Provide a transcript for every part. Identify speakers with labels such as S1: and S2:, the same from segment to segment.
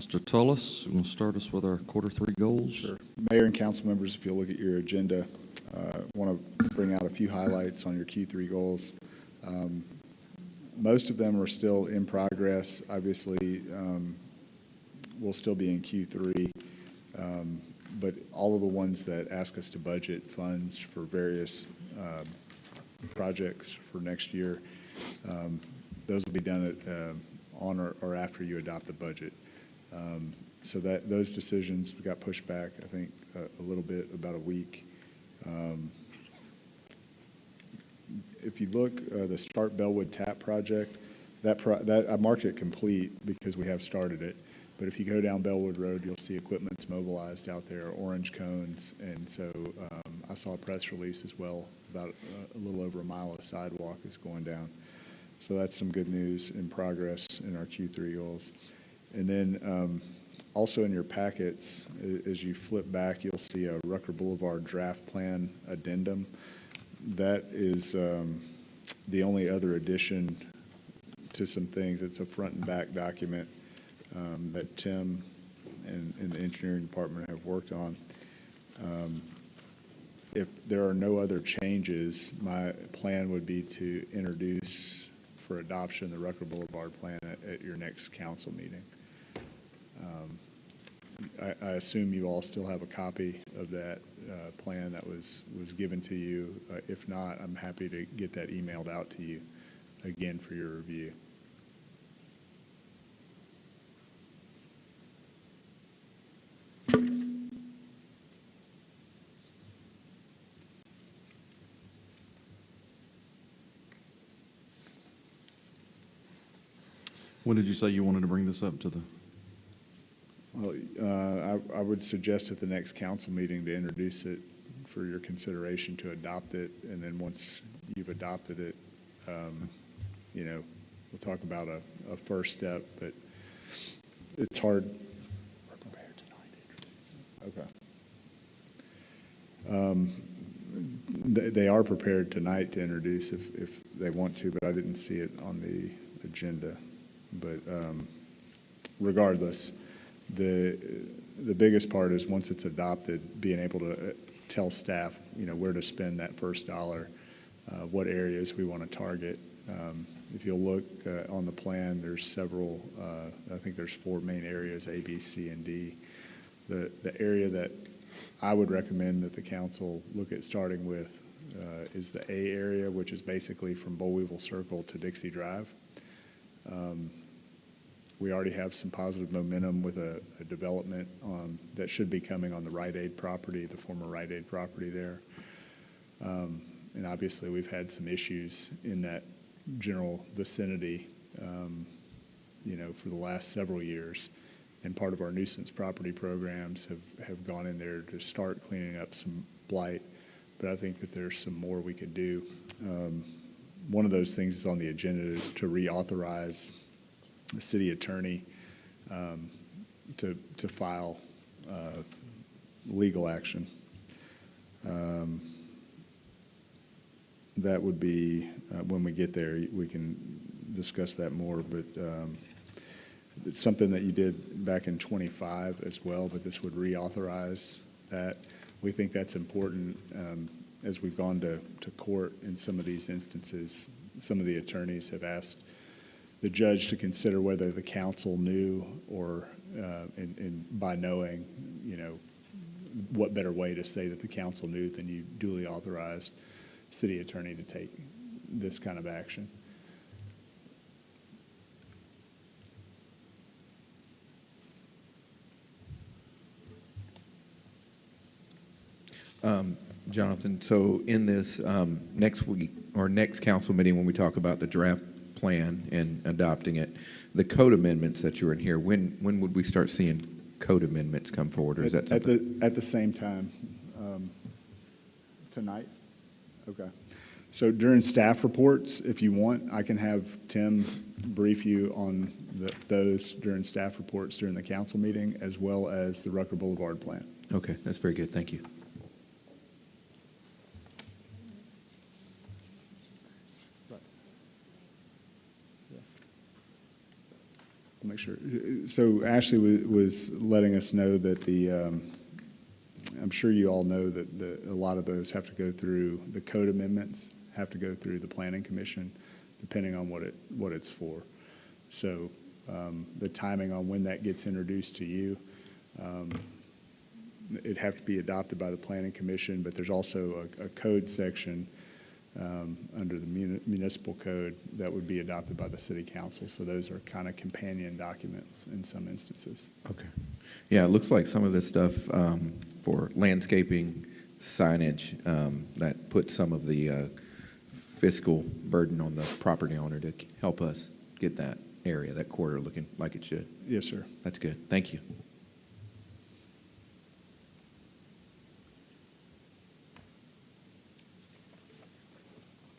S1: Mr. Tullis, you want to start us with our Q3 goals?
S2: Sure. Mayor and council members, if you'll look at your agenda, I want to bring out a few highlights on your Q3 goals. Most of them are still in progress. Obviously, we'll still be in Q3, but all of the ones that ask us to budget funds for various projects for next year, those will be done on or after you adopt the budget. So that those decisions got pushed back, I think, a little bit, about a week. If you look, the Start Bellwood Tap project, that I marked it complete because we have started it. But if you go down Bellwood Road, you'll see equipment's mobilized out there, orange cones, and so I saw a press release as well about a little over a mile of sidewalk is going down. So that's some good news in progress in our Q3 goals. And then also in your packets, as you flip back, you'll see a Rucker Boulevard draft plan addendum. That is the only other addition to some things. It's a front and back document that Tim and the engineering department have worked on. If there are no other changes, my plan would be to introduce for adoption the Rucker Boulevard plan at your next council meeting. I assume you all still have a copy of that plan that was given to you. If not, I'm happy to get that emailed out to you again for your review.
S1: When did you say you wanted to bring this up to the?
S2: Well, I would suggest at the next council meeting to introduce it for your consideration to adopt it, and then once you've adopted it, we'll talk about a first step, but it's hard. We're prepared tonight. Okay. They are prepared tonight to introduce if they want to, but I didn't see it on the agenda. But regardless, the biggest part is once it's adopted, being able to tell staff, where to spend that first dollar, what areas we want to target. If you'll look on the plan, there's several, I think there's 4 main areas, A, B, C, and D. The area that I would recommend that the council look at starting with is the A area, which is basically from Boll Weevil Circle to Dixie Drive. We already have some positive momentum with a development that should be coming on the Rite Aid property, the former Rite Aid property there. And obviously we've had some issues in that general vicinity, for the last several years. And part of our nuisance property programs have gone in there to start cleaning up some blight. But I think that there's some more we could do. One of those things is on the agenda to reauthorize the city attorney to file legal action. That would be, when we get there, we can discuss that more, but it's something that you did back in 25 as well, but this would reauthorize that. We think that's important. As we've gone to court in some of these instances, some of the attorneys have asked the judge to consider whether the council knew or, and by knowing, what better way to say that the council knew than you duly authorized city attorney to take this kind of action.
S3: Jonathan, so in this next week or next council meeting, when we talk about the draft plan and adopting it, the code amendments that you're in here, when would we start seeing code amendments come forward, or is that something?
S2: At the same time, tonight? Okay. So during staff reports, if you want, I can have Tim brief you on those during staff reports during the council meeting, as well as the Rucker Boulevard plan.
S3: Okay, that's very good. Thank you.
S2: I'll make sure. So Ashley was letting us know that I'm sure you all know that a lot of those have to go through, the code amendments have to go through the planning commission, depending on what it's for. So the timing on when that gets introduced to you, it'd have to be adopted by the planning commission, but there's also a code section under the municipal code that would be adopted by the city council. So those are kind of companion documents in some instances.
S3: Okay. Yeah, it looks like some of this stuff for landscaping, signage, that puts some of the fiscal burden on the property owner to help us get that area, that corridor looking like it should.
S2: Yes, sir.
S3: That's good. Thank you.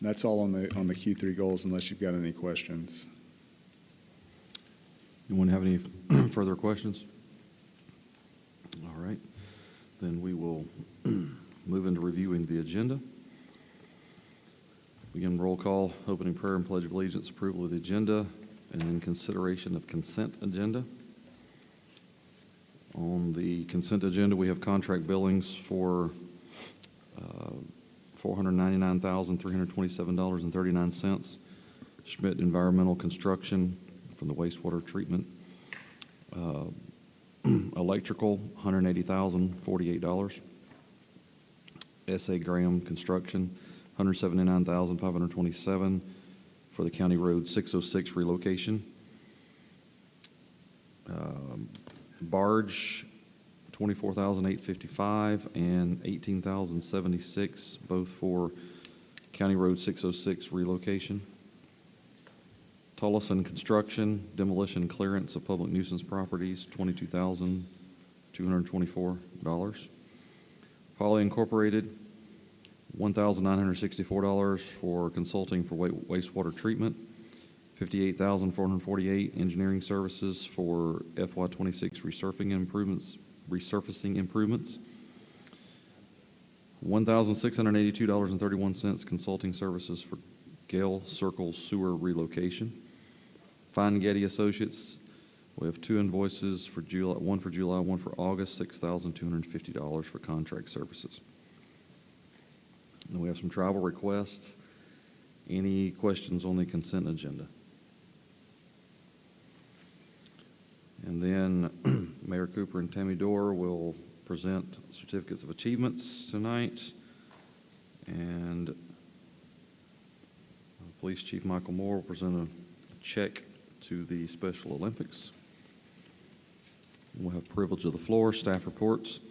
S2: That's all on the Q3 goals, unless you've got any questions.
S1: Anyone have any further questions? All right, then we will move into reviewing the agenda. Begin roll call, opening prayer and pledge of allegiance, approval of the agenda, and then consideration of consent agenda. On the consent agenda, we have contract billings for $499,327.39. Schmidt Environmental Construction from the wastewater treatment. Electrical, $180,048. S.A. Graham Construction, $179,527 for the County Road 606 relocation. Barge, $24,855 and $18,076, both for County Road 606 relocation. Tullison Construction, demolition clearance of public nuisance properties, $22,224. Poly Incorporated, $1,964 for consulting for wastewater treatment. $58,448 engineering services for FY26 resurfacing improvements. $1,682.31 consulting services for Gale Circle sewer relocation. Fine Getty Associates, we have two invoices for July, one for July, one for August, $6,250 for contract services. And we have some travel requests. Any questions on the consent agenda? And then Mayor Cooper and Tammy Dorr will present certificates of achievements tonight. And Police Chief Michael Moore will present a check to the Special Olympics. We'll have privilege of the floor, staff reports.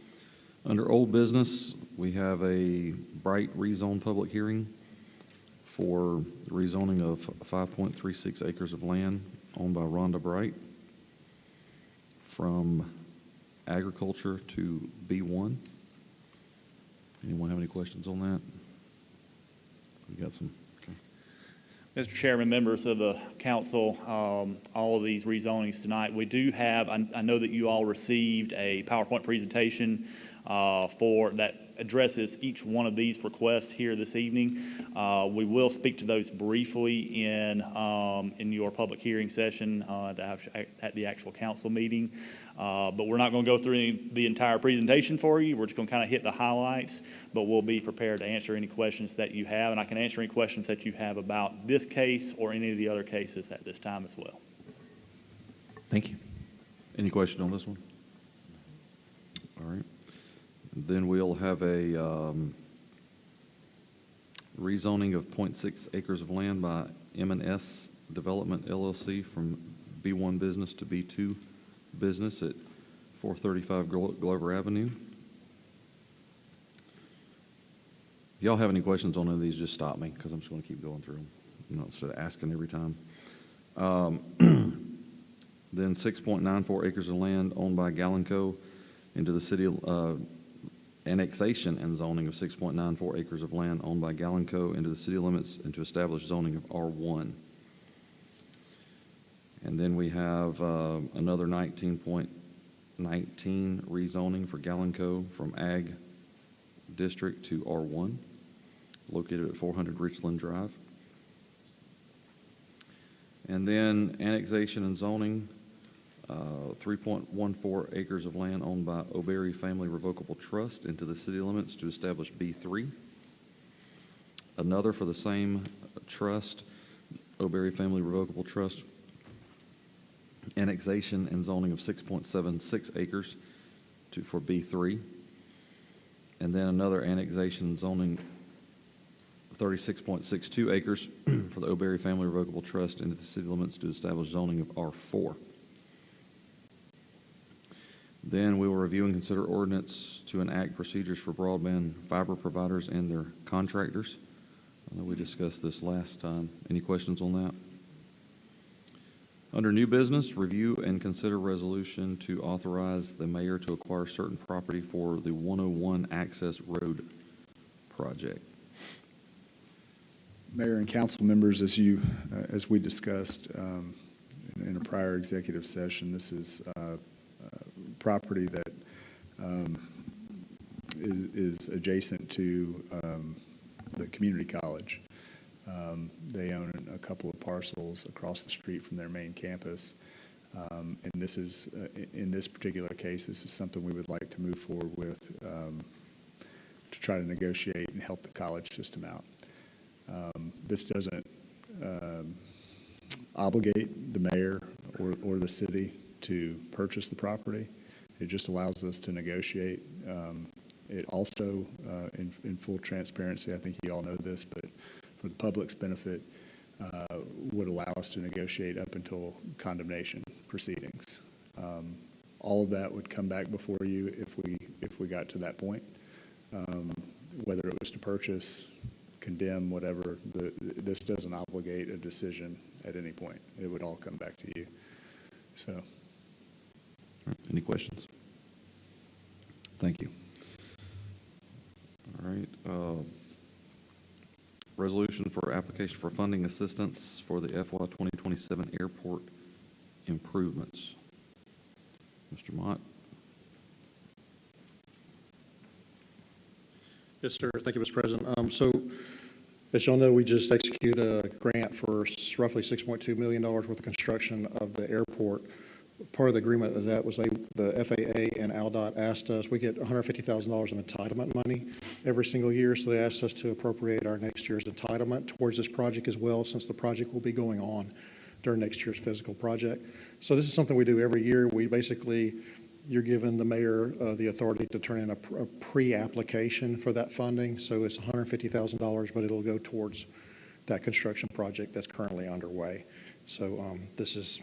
S1: Under old business, we have a Bright rezone public hearing for the rezoning of 5.36 acres of land owned by Rhonda Bright from agriculture to B1. Anyone have any questions on that? We got some. Okay.
S4: Mr. Chairman, members of the council, all of these rezonings tonight, we do have, I know that you all received a PowerPoint presentation for that addresses each one of these requests here this evening. We will speak to those briefly in your public hearing session at the actual council meeting. But we're not going to go through the entire presentation for you. We're just going to kind of hit the highlights, but we'll be prepared to answer any questions that you have, and I can answer any questions that you have about this case or any of the other cases at this time as well.
S3: Thank you.
S1: Any question on this one? All right. Then we'll have a rezoning of 0.6 acres of land by M&S Development LLC from B1 business to B2 business at 435 Glover Avenue. If y'all have any questions on any of these, just stop me because I'm just going to keep going through them. I'm not instead of asking every time. Then 6.94 acres of land owned by Gallenco into the city annexation and zoning of 6.94 acres of land owned by Gallenco into the city limits and to establish zoning of R1. And then we have another 19.19 rezoning for Gallenco from Ag District to R1, located at 400 Richland Drive. And then annexation and zoning 3.14 acres of land owned by O'Berry Family Revocable Trust into the city limits to establish B3. Another for the same trust, O'Berry Family Revocable Trust, annexation and zoning of 6.76 acres for B3. And then another annexation zoning 36.62 acres for the O'Berry Family Revocable Trust into the city limits to establish zoning of R4. Then we will review and consider ordinance to enact procedures for broadband fiber providers and their contractors. I know we discussed this last time. Any questions on that? Under new business, review and consider resolution to authorize the mayor to acquire certain property for the 101 Access Road project.
S2: Mayor and council members, as we discussed in a prior executive session, this is property that is adjacent to the community college. They own a couple of parcels across the street from their main campus. And this is, in this particular case, this is something we would like to move forward with to try to negotiate and help the college system out. This doesn't obligate the mayor or the city to purchase the property. It just allows us to negotiate. It also, in full transparency, I think you all know this, but for the public's benefit, would allow us to negotiate up until condemnation proceedings. All of that would come back before you if we got to that point. Whether it was to purchase, condemn, whatever, this doesn't obligate a decision at any point. It would all come back to you. So.
S1: All right, any questions? Thank you. All right. Resolution for application for funding assistance for the FY 2027 airport improvements. Mr. Mott.
S5: Yes, sir. Thank you, Mr. President. So, as y'all know, we just executed a grant for roughly $6.2 million worth of construction of the airport. Part of the agreement of that was the FAA and ALDOT asked us, we get $150,000 in entitlement money every single year, so they asked us to appropriate our next year's entitlement towards this project as well, since the project will be going on during next year's physical project. So this is something we do every year. We basically, you're giving the mayor the authority to turn in a pre-application for that funding. So it's $150,000, but it'll go towards that construction project that's currently underway. So this is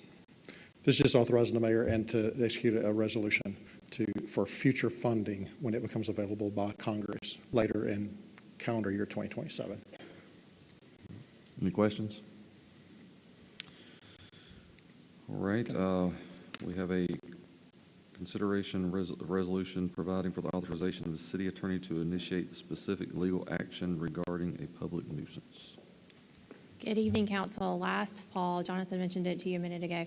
S5: just authorizing the mayor and to execute a resolution for future funding when it becomes available by Congress later in calendar year 2027.
S1: Any questions? All right. We have a consideration resolution providing for the authorization of the city attorney to initiate specific legal action regarding a public nuisance.
S6: Good evening, council. Last fall, Jonathan mentioned it to you a minute ago,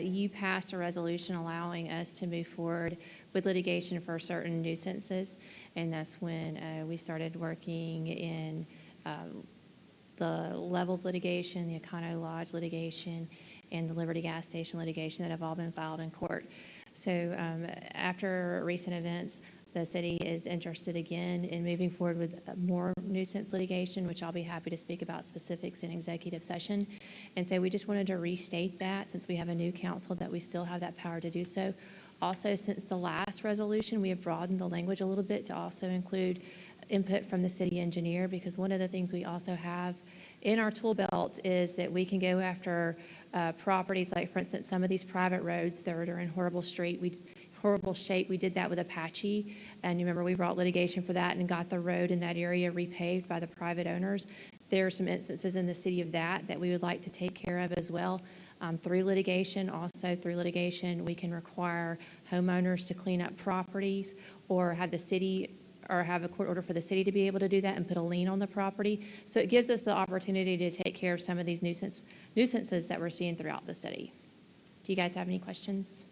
S6: you passed a resolution allowing us to move forward with litigation for certain nuisances, and that's when we started working in the Levels litigation, the Econo Lodge litigation, and the Liberty Gas Station litigation that have all been filed in court. So after recent events, the city is interested again in moving forward with more nuisance litigation, which I'll be happy to speak about specifics in executive session. And so we just wanted to restate that, since we have a new council, that we still have that power to do so. Also, since the last resolution, we have broadened the language a little bit to also include input from the city engineer, because one of the things we also have in our tool belt is that we can go after properties like, for instance, some of these private roads that are in horrible shape. We did that with Apache, and you remember we brought litigation for that and got the road in that area repaved by the private owners. There are some instances in the city of that we would like to take care of as well. Through litigation, we can require homeowners to clean up properties, or have the city, or have a court order for the city to be able to do that and put a lien on the property. So it gives us the opportunity to take care of some of these nuisances that we're seeing throughout the city. Do you guys have any questions?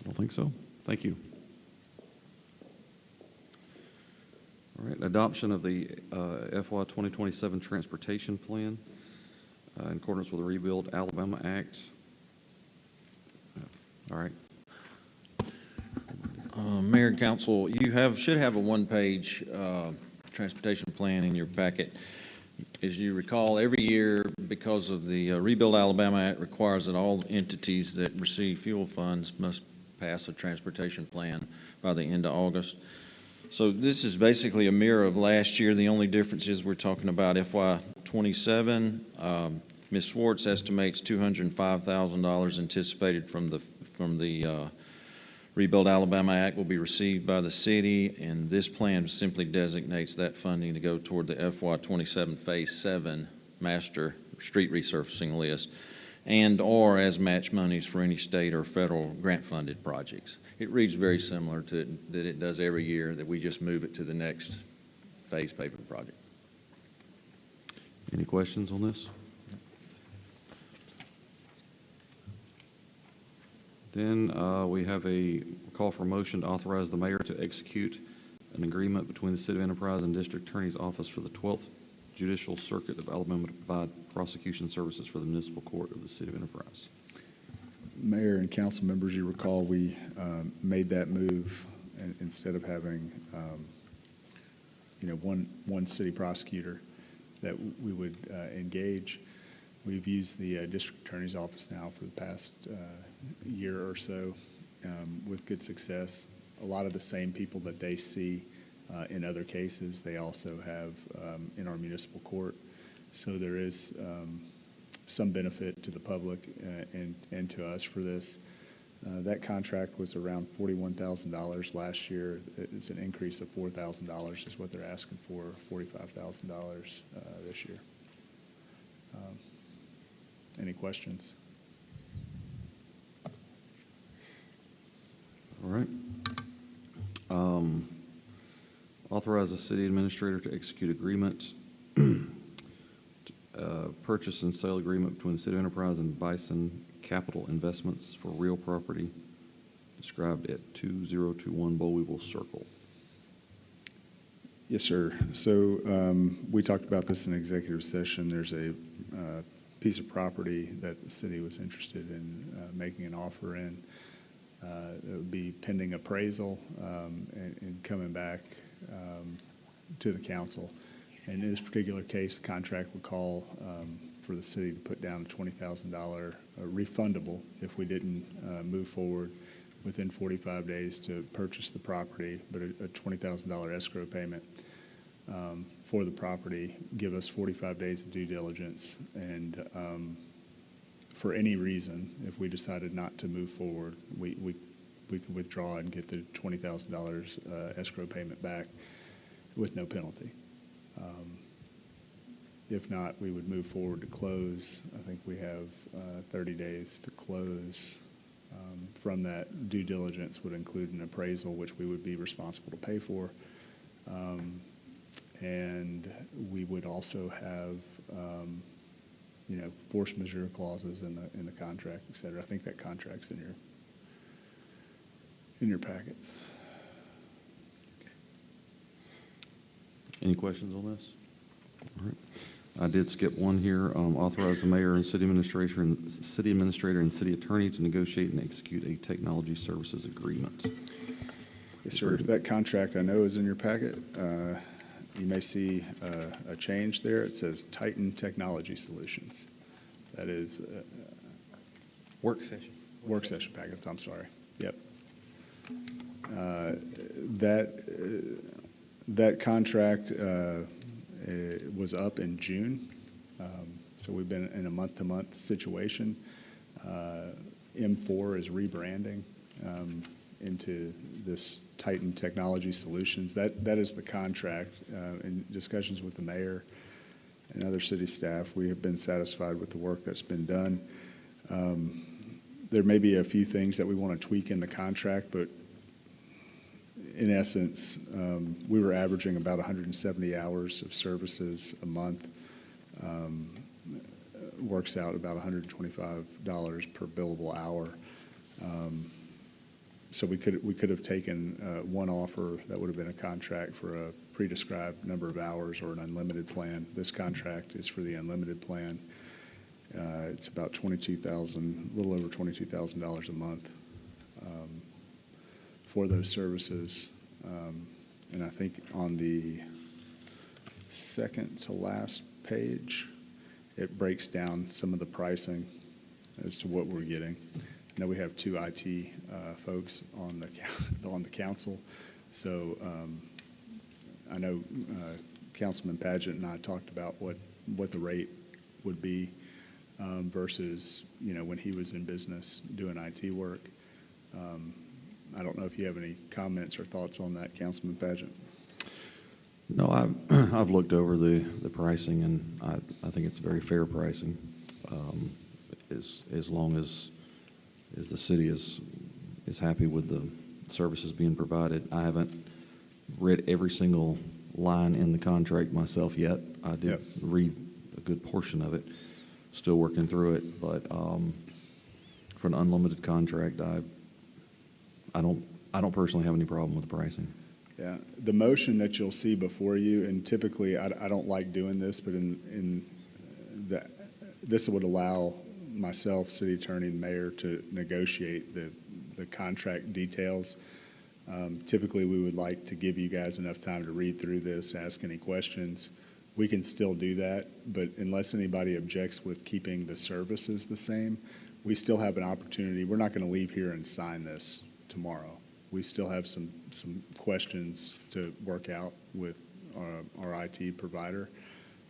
S1: I don't think so. Thank you. All right, adoption of the FY 2027 transportation plan. in accordance with the Rebuild Alabama Act. All right.
S7: Mayor and council, you should have a one-page transportation plan in your packet. As you recall, every year, because of the Rebuild Alabama Act requires that all entities that receive fuel funds must pass a transportation plan by the end of August. So this is basically a mirror of last year. The only difference is we're talking about FY '27. Ms. Swartz estimates $205,000 anticipated from the Rebuild Alabama Act will be received by the city, and this plan simply designates that funding to go toward the FY '27 Phase 7 Master Street Resurfacing List, and/or as match monies for any state or federal grant-funded projects. It reads very similar to that it does every year, that we just move it to the next phase paving project.
S1: Any questions on this? Then we have a call for a motion to authorize the mayor to execute an agreement between the City of Enterprise and District Attorney's Office for the 12th Judicial Circuit of Alabama to provide prosecution services for the municipal court of the City of Enterprise.
S2: Mayor and council members, you recall we made that move, and instead of having, one city prosecutor that we would engage. We've used the district attorney's office now for the past year or so with good success. A lot of the same people that they see in other cases, they also have in our municipal court. So there is some benefit to the public and to us for this. That contract was around $41,000 last year. It's an increase of $4,000 is what they're asking for, $45,000 this year. Any questions?
S1: All right. Authorize the city administrator to execute agreement, purchase and sale agreement between the City of Enterprise and Bison Capital Investments for real property described at 2021 Bollweevil Circle.
S2: Yes, sir. So we talked about this in executive session. There's a piece of property that the city was interested in making an offer in. It would be pending appraisal and coming back to the council. And in this particular case, the contract would call for the city to put down a $20,000 refundable if we didn't move forward within 45 days to purchase the property, but a $20,000 escrow payment for the property, give us 45 days of due diligence, and for any reason, if we decided not to move forward, we could withdraw and get the $20,000 escrow payment back with no penalty. If not, we would move forward to close. I think we have 30 days to close. From that, due diligence would include an appraisal, which we would be responsible to pay for. And we would also have, force majeure clauses in the contract, et cetera. I think that contract's in your packets.
S1: Any questions on this? All right. I did skip one here. Authorize the mayor and city administrator and city attorney to negotiate and execute a technology services agreement.
S2: Yes, sir. That contract I know is in your packet. You may see a change there. It says Titan Technology Solutions. That is
S3: Work session.
S2: work session packets. I'm sorry. Yep. That contract was up in June, so we've been in a month-to-month situation. M4 is rebranding into this Titan Technology Solutions. That is the contract. In discussions with the mayor and other city staff, we have been satisfied with the work that's been done. There may be a few things that we want to tweak in the contract, but in essence, we were averaging about 170 hours of services a month. Works out about $125 per billable hour. So we could have taken one offer that would have been a contract for a pre-described number of hours or an unlimited plan. This contract is for the unlimited plan. It's about $22,000, a little over $22,000 a month for those services. And I think on the second to last page, it breaks down some of the pricing as to what we're getting. I know we have two IT folks on the council, so I know Councilman Paget and I talked about what the rate would be versus, when he was in business doing IT work. I don't know if you have any comments or thoughts on that, Councilman Paget.
S1: No, I've looked over the pricing, and I think it's very fair pricing, as long as the city is happy with the services being provided. I haven't read every single line in the contract myself yet. I did
S2: Yep.
S1: read a good portion of it, still working through it, but for an unlimited contract, I don't personally have any problem with the pricing.
S2: Yeah, the motion that you'll see before you, and typically I don't like doing this, but this would allow myself, city attorney, and mayor to negotiate the contract details. Typically, we would like to give you guys enough time to read through this, ask any questions. We can still do that, but unless anybody objects with keeping the services the same, we still have an opportunity. We're not going to leave here and sign this tomorrow. We still have some questions to work out with our IT provider,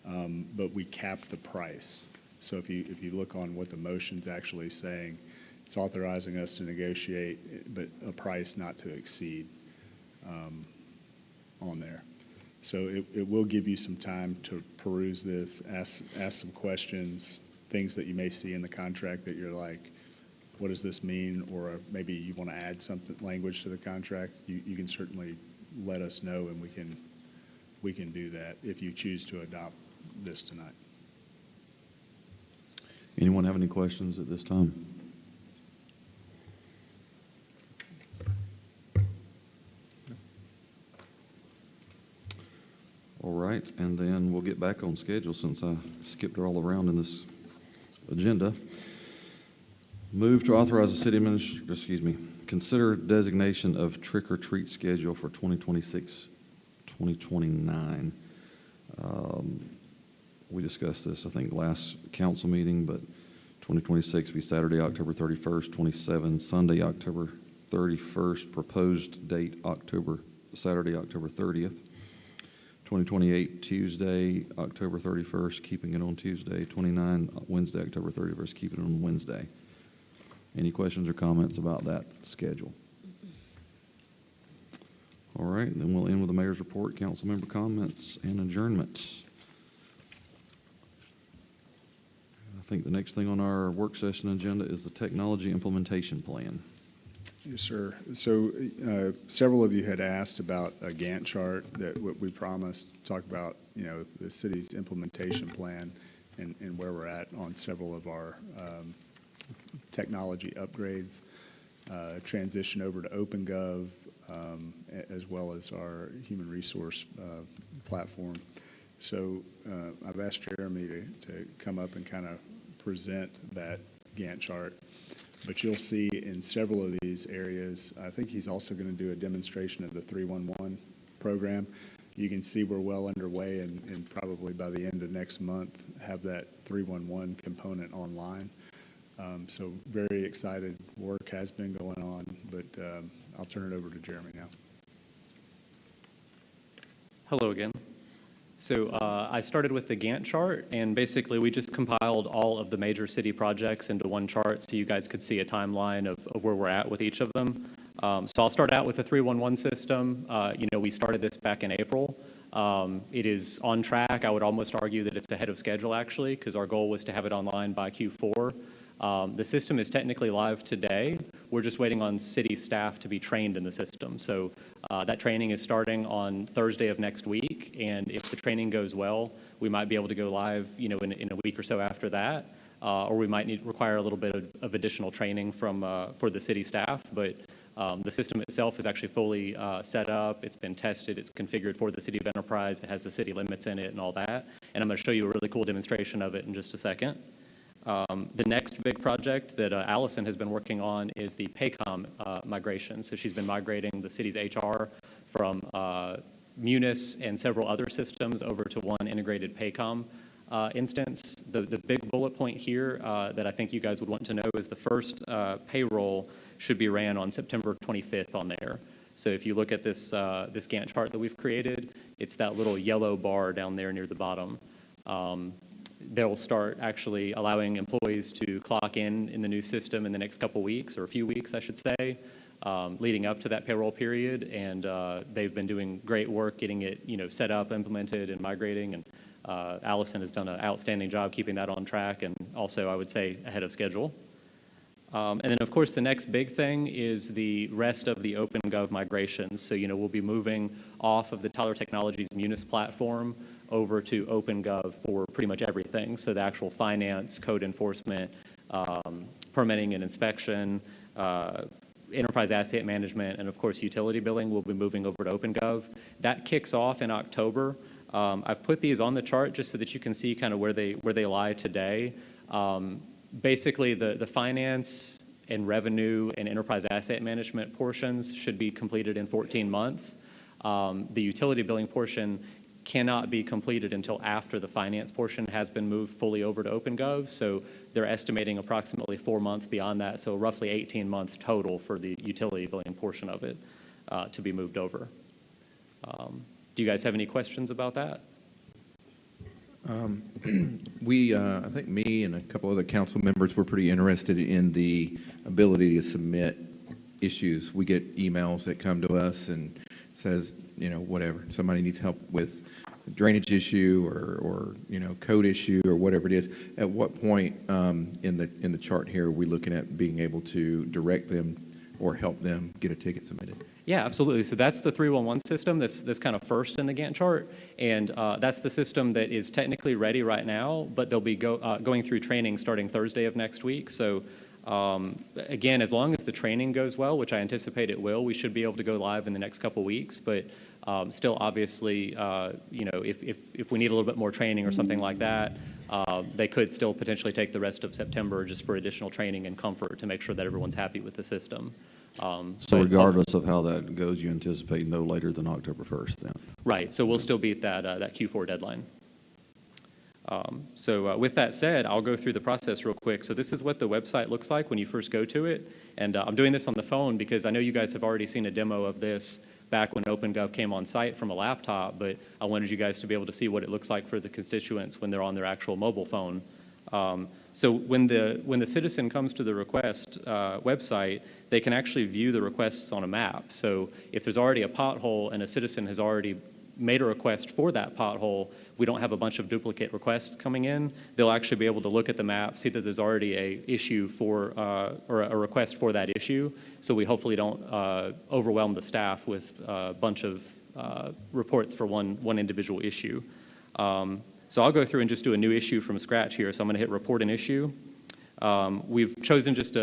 S2: but we capped the price. So if you look on what the motion's actually saying, it's authorizing us to negotiate, but a price not to exceed on there. So it will give you some time to peruse this, ask some questions, things that you may see in the contract that you're like, what does this mean? Or maybe you want to add something, language to the contract. You can certainly let us know, and we can do that if you choose to adopt this tonight.
S1: Anyone have any questions at this time? All right, and then we'll get back on schedule since I skipped all around in this agenda. Move to authorize the city administrator, consider designation of trick-or-treat schedule for 2026, 2029. We discussed this, I think, last council meeting, but 2026 be Saturday, October 31st, 27, Sunday, October 31st, proposed date Saturday, October 30th. 2028, Tuesday, October 31st, keeping it on Tuesday. 29, Wednesday, October 31st, keeping it on Wednesday. Any questions or comments about that schedule? All right, then we'll end with the mayor's report, council member comments, and adjournments. I think the next thing on our work session agenda is the technology implementation plan.
S2: Yes, sir. So several of you had asked about a Gantt chart that what we promised, talk about, the city's implementation plan and where we're at on several of our technology upgrades, transition over to OpenGov, as well as our human resource platform. So I've asked Jeremy to come up and kind of present that Gantt chart. But you'll see in several of these areas, I think he's also going to do a demonstration of the 311 program. You can see we're well underway and probably by the end of next month have that 311 component online. So very excited. Work has been going on, but I'll turn it over to Jeremy now.
S8: Hello again. So I started with the Gantt chart, and basically we just compiled all of the major city projects into one chart so you guys could see a timeline of where we're at with each of them. So I'll start out with the 311 system. We started this back in April. It is on track. I would almost argue that it's ahead of schedule, actually, because our goal was to have it online by Q4. The system is technically live today. We're just waiting on city staff to be trained in the system. So that training is starting on Thursday of next week, and if the training goes well, we might be able to go live, in a week or so after that, or we might require a little bit of additional training for the city staff. But the system itself is actually fully set up. It's been tested. It's configured for the city of Enterprise. It has the city limits in it and all that. And I'm going to show you a really cool demonstration of it in just a second. The next big project that Allison has been working on is the Paycom migration. So she's been migrating the city's HR from Munis and several other systems over to one integrated Paycom instance. The big bullet point here that I think you guys would want to know is the first payroll should be ran on September 25th on there. So if you look at this Gantt chart that we've created, it's that little yellow bar down there near the bottom. They'll start actually allowing employees to clock in the new system in the next couple weeks, or a few weeks, I should say, leading up to that payroll period. And they've been doing great work getting it, set up, implemented, and migrating. And Allison has done an outstanding job keeping that on track, and also, I would say, ahead of schedule. And then, of course, the next big thing is the rest of the OpenGov migrations. So, we'll be moving off of the Tyler Technologies Munis platform over to OpenGov for pretty much everything. So the actual finance, code enforcement, permitting and inspection, enterprise asset management, and of course utility billing will be moving over to OpenGov. That kicks off in October. I've put these on the chart just so that you can see kind of where they lie today. Basically, the finance and revenue and enterprise asset management portions should be completed in 14 months. The utility billing portion cannot be completed until after the finance portion has been moved fully over to OpenGov. So they're estimating approximately 4 months beyond that, so roughly 18 months total for the utility billing portion of it to be moved over. Do you guys have any questions about that?
S3: I think me and a couple other council members were pretty interested in the ability to submit issues. We get emails that come to us and says, whatever, somebody needs help with a drainage issue or code issue or whatever it is. At what point in the chart here are we looking at being able to direct them or help them get a ticket submitted?
S8: Yeah, absolutely. So that's the 311 system that's kind of first in the Gantt chart, and that's the system that is technically ready right now, but they'll be going through training starting Thursday of next week. So again, as long as the training goes well, which I anticipate it will, we should be able to go live in the next couple weeks. But still, obviously, if we need a little bit more training or something like that, they could still potentially take the rest of September just for additional training and comfort to make sure that everyone's happy with the system.
S1: So regardless of how that goes, you anticipate no later than October 1st then?
S8: Right, so we'll still beat that Q4 deadline. So with that said, I'll go through the process real quick. So this is what the website looks like when you first go to it. And I'm doing this on the phone because I know you guys have already seen a demo of this back when OpenGov came on site from a laptop, but I wanted you guys to be able to see what it looks like for the constituents when they're on their actual mobile phone. So when the citizen comes to the request website, they can actually view the requests on a map. So if there's already a pothole and a citizen has already made a request for that pothole, we don't have a bunch of duplicate requests coming in. They'll actually be able to look at the map, see that there's already a issue for, or a request for that issue. So we hopefully don't overwhelm the staff with a bunch of reports for one individual issue. So I'll go through and just do a new issue from scratch here. So I'm gonna hit report an issue. We've chosen just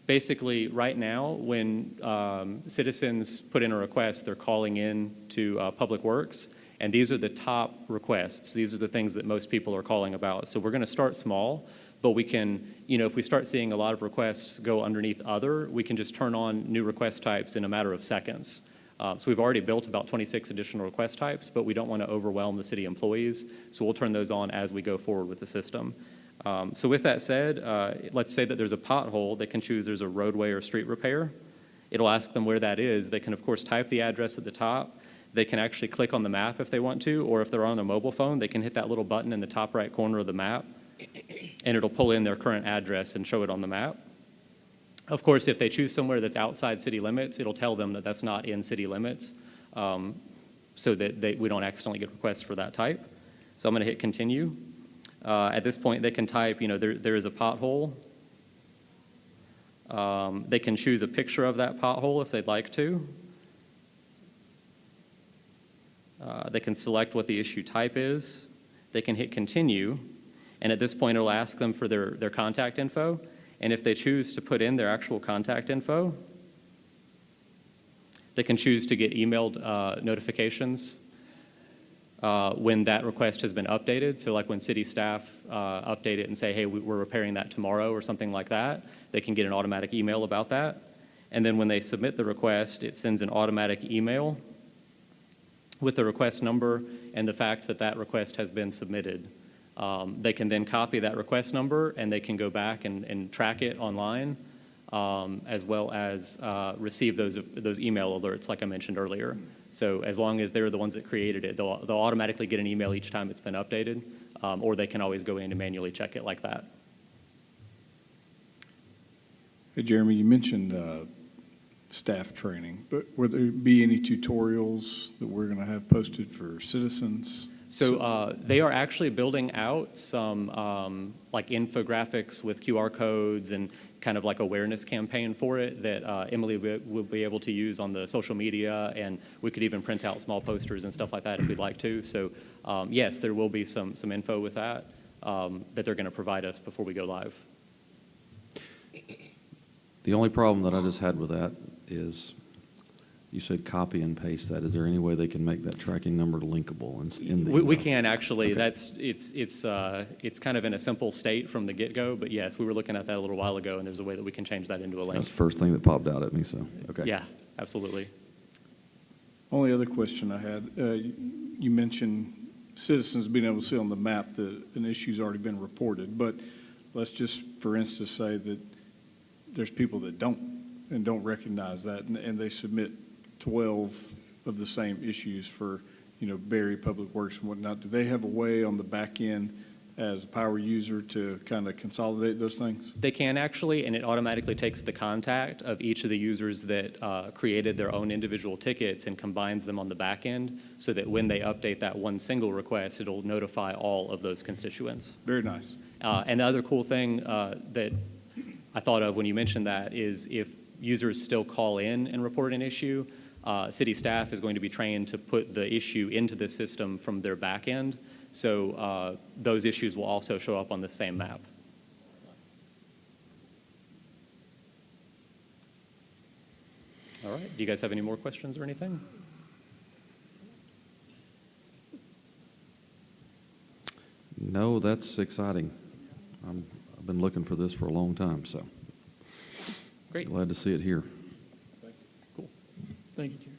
S8: basically right now when citizens put in a request, they're calling in to Public Works, and these are the top requests. These are the things that most people are calling about. So we're gonna start small, but we can, if we start seeing a lot of requests go underneath other, we can just turn on new request types in a matter of seconds. So we've already built about 26 additional request types, but we don't want to overwhelm the city employees, so we'll turn those on as we go forward with the system. So with that said, let's say that there's a pothole. They can choose there's a roadway or street repair. It'll ask them where that is. They can, of course, type the address at the top. They can actually click on the map if they want to, or if they're on their mobile phone, they can hit that little button in the top right corner of the map, and it'll pull in their current address and show it on the map. Of course, if they choose somewhere that's outside city limits, it'll tell them that that's not in city limits, so that we don't accidentally get requests for that type. So I'm going to hit continue. At this point, they can type, there is a pothole. They can choose a picture of that pothole if they'd like to. They can select what the issue type is. They can hit continue. And at this point, it'll ask them for their contact info. And if they choose to put in their actual contact info, they can choose to get emailed notifications when that request has been updated. So like when city staff update it and say, hey, we're repairing that tomorrow or something like that, they can get an automatic email about that. And then when they submit the request, it sends an automatic email with the request number and the fact that that request has been submitted. They can then copy that request number and they can go back and track it online, as well as receive those email alerts like I mentioned earlier. So as long as they're the ones that created it, they'll automatically get an email each time it's been updated, or they can always go in and manually check it like that.
S9: Hey, Jeremy, you mentioned staff training, but would there be any tutorials that we're going to have posted for citizens?
S8: So they are actually building out some like infographics with QR codes and kind of like awareness campaign for it that Emily will be able to use on the social media, and we could even print out small posters and stuff like that if we'd like to. So yes, there will be some info with that that they're going to provide us before we go live.
S1: The only problem that I just had with that is you said copy and paste that. Is there any way they can make that tracking number linkable in the
S8: We
S1: email?
S8: can actually.
S1: Okay.
S8: It's kind of in a simple state from the get-go, but yes, we were looking at that a little while ago, and there's a way that we can change that into a link.
S1: That's the first thing that popped out at me, so, okay.
S8: Yeah, absolutely.
S9: Only other question I had, you mentioned citizens being able to see on the map that an issue's already been reported, but let's just, for instance, say that there's people that don't recognize that, and they submit 12 of the same issues for, Berry Public Works and whatnot. Do they have a way on the back end as a power user to kind of consolidate those things?
S8: They can actually, and it automatically takes the contact of each of the users that created their own individual tickets and combines them on the back end so that when they update that one single request, it'll notify all of those constituents.
S9: Very nice.
S8: And the other cool thing that I thought of when you mentioned that is if users still call in and report an issue, city staff is going to be trained to put the issue into the system from their back end. So those issues will also show up on the same map. All right. Do you guys have any more questions or anything?
S1: No, that's exciting. I've been looking for this for a long time, so
S8: Great.
S1: glad to see it here.
S10: Thank you, Chair.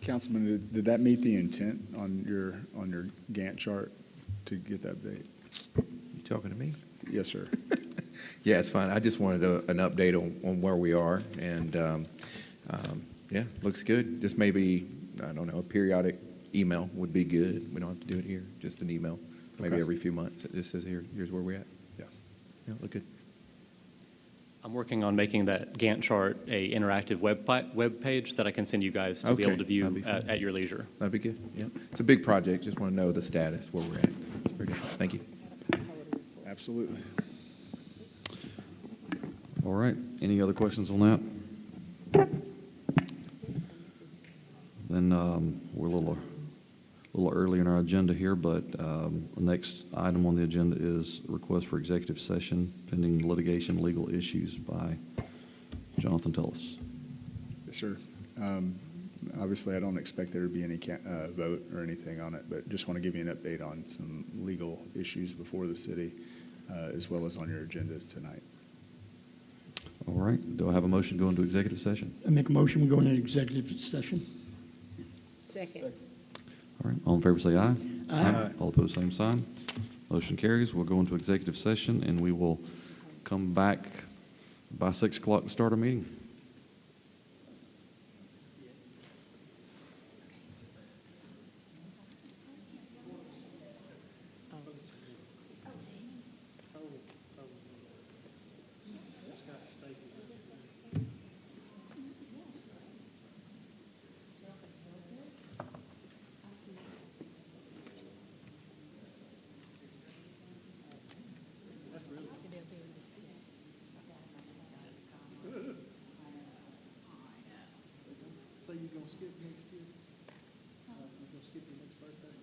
S2: Councilman, did that meet the intent on your Gantt chart to get that update?
S3: You talking to me?
S2: Yes, sir.
S3: Yeah, it's fine. I just wanted an update on where we are, and yeah, looks good. Just maybe, I don't know, a periodic email would be good. We don't have to do it here, just an email, maybe
S2: Okay.
S3: every few months. It just says here's where we're at.
S2: Yeah.
S3: Yeah, look good.
S8: I'm working on making that Gantt chart a interactive web page that I can send you guys to be
S3: Okay,
S8: able to view
S3: that'd be fine.
S8: at your leisure.
S3: That'd be good. Yeah, it's a big project. Just want to know the status, where we're at. So it's very good. Thank you.
S2: Absolutely.
S1: All right, any other questions on that? Then we're a little early in our agenda here, but the next item on the agenda is request for executive session pending litigation legal issues by Jonathan Tullis.
S2: Yes, sir. Obviously, I don't expect there to be any vote or anything on it, but just want to give you an update on some legal issues before the city, as well as on your agenda tonight.
S1: All right, do I have a motion to go into executive session?
S10: I make a motion, we go into executive session.
S11: Second.
S1: All right, all in favor say aye.
S10: Aye.
S1: All opposed, same sign. Motion carries. We'll go into executive session, and we will come back by 6 o'clock to start our meeting.
S10: So you're gonna skip next year? You're gonna skip your next birthday?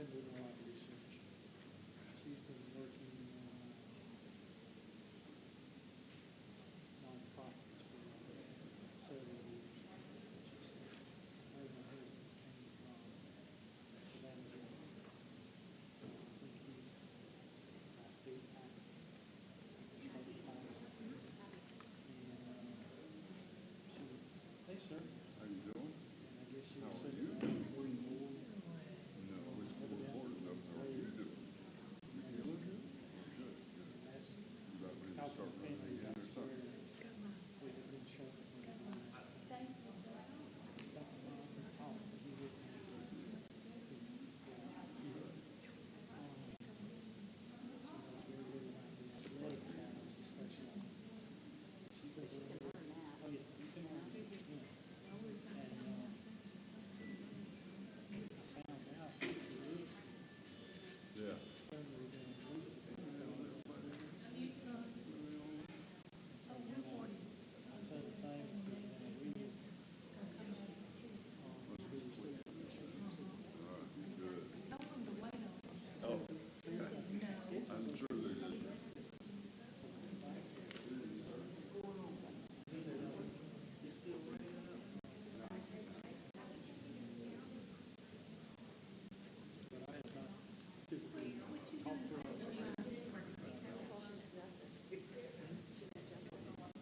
S5: been doing a lot of research. She's been working on nonprofits for several years. She's her and my husband came from Savannah, Georgia. I think he's about 8 times. Hey, sir.
S12: How you doing?
S5: I guess you
S12: How
S5: were
S12: are
S5: sitting
S12: you?
S5: down before you board.
S12: No, it's more important. How are you doing? You feeling good? Good, good.
S5: And that's
S12: You about ready to
S5: how
S12: start
S5: family
S12: running again
S5: got
S12: or
S5: square.
S12: something?
S5: We have been short.
S12: Yeah. I'm sure they did.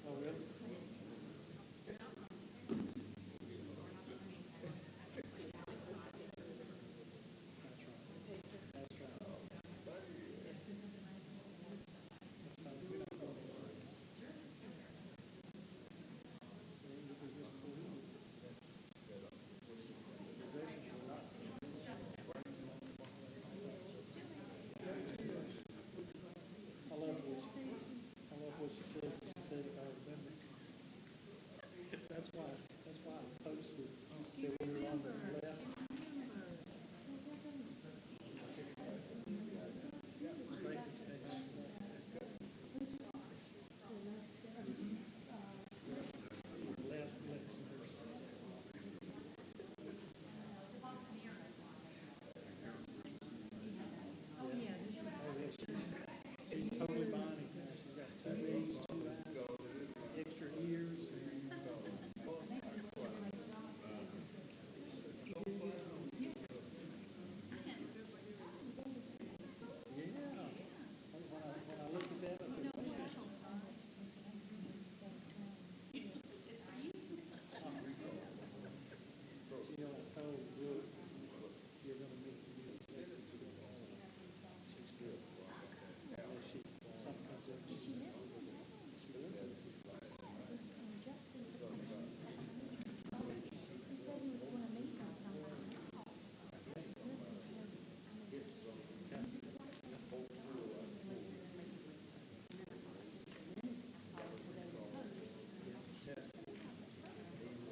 S5: Oh, really? I love what she said. She said, if I remember. That's why I posted that we were on the left. Left listeners. She's totally buying it now. She's got 2 B's, 2 I's, extra ears. Yeah. When I looked at that, I said, man. You know, I told Brooke, you're gonna meet the executive. She's good. And she, something comes up, she looked at it.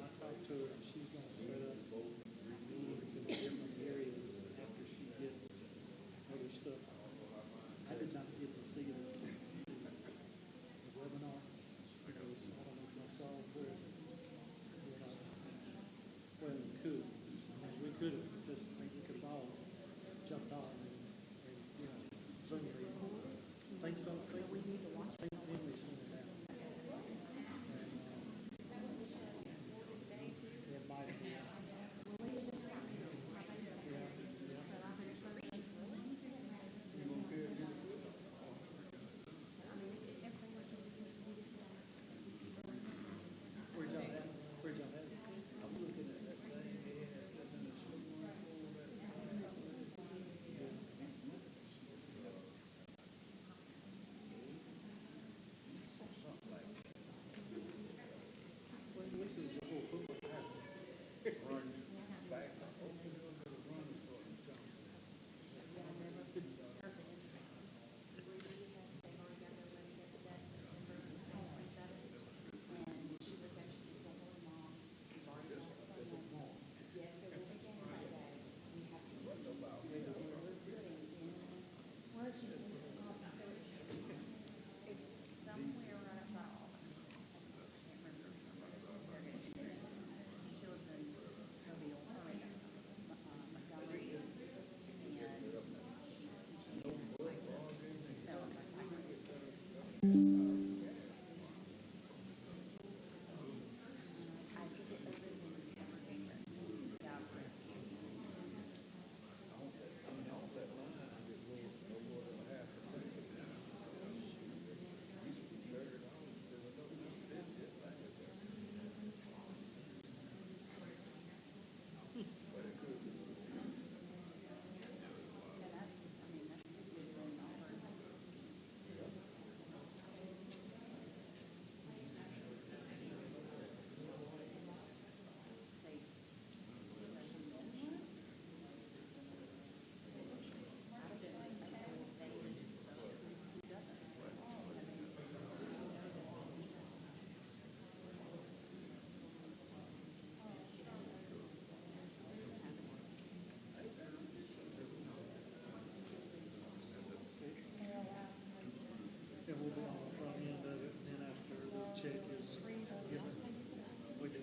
S5: I talked to her, and she's gonna set up meetings in different areas after she gets other stuff. I did not get to see the webinar, because I don't know if I saw it where, well, we could. I mean, we could have, just, we could have all jumped on and, you know, Zoom meeting. Think so, think we need to watch. Think Henry sent it out. It might be. Yeah, Where'd y'all have it? I'm looking at that thing.
S13: And we'll be on the front end of it, and then after the check is given, we do.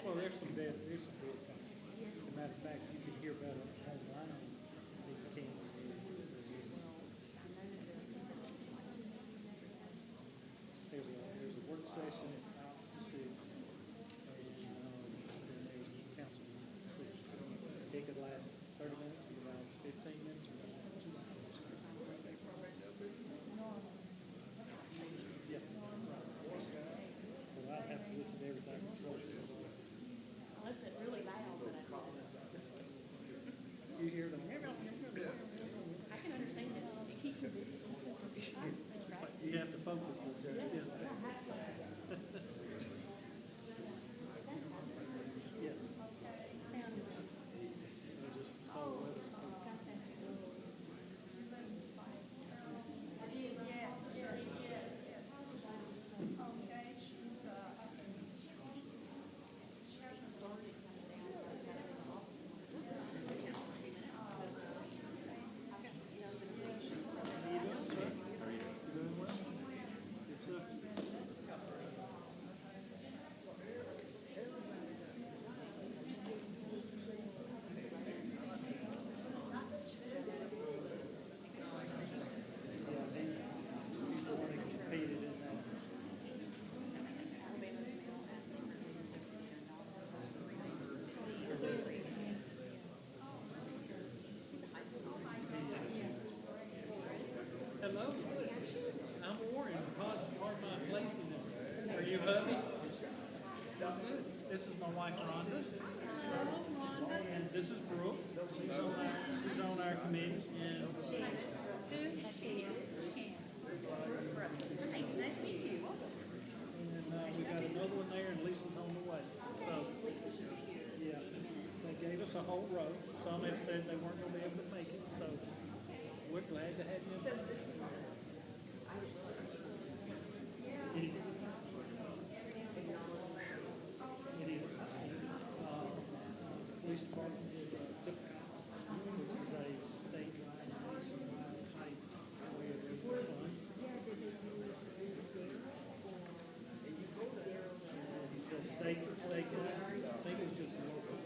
S13: Well, there's some dead time. As a matter of fact, you can hear about it online, if you can. There's a work session at 5 to 6, and then there's the council meeting at 6. It could last 30 minutes, it could last 15 minutes, or it could last 2 hours. Yeah. Well, I'd have to listen to everything before.
S11: Unless it's really loud, but
S13: You hear them.
S11: I can understand it. It keeps you busy.
S13: You have to focus. Yeah. Yes. Just so weather. Hello, I'm Warren, pardon my laziness. Are you hubby? This is my wife Rhonda. And this is Brooke. She's on our committee. And
S11: Nice to meet you.
S13: we got another one there, and Lisa's on the way. So, yeah, they gave us a whole row. Some have said they weren't going to be able to make it, so we're glad to have you. It is. It is. Police department did tip which is a statewide, nationwide type way of raising funds. The stake, I think it was just local.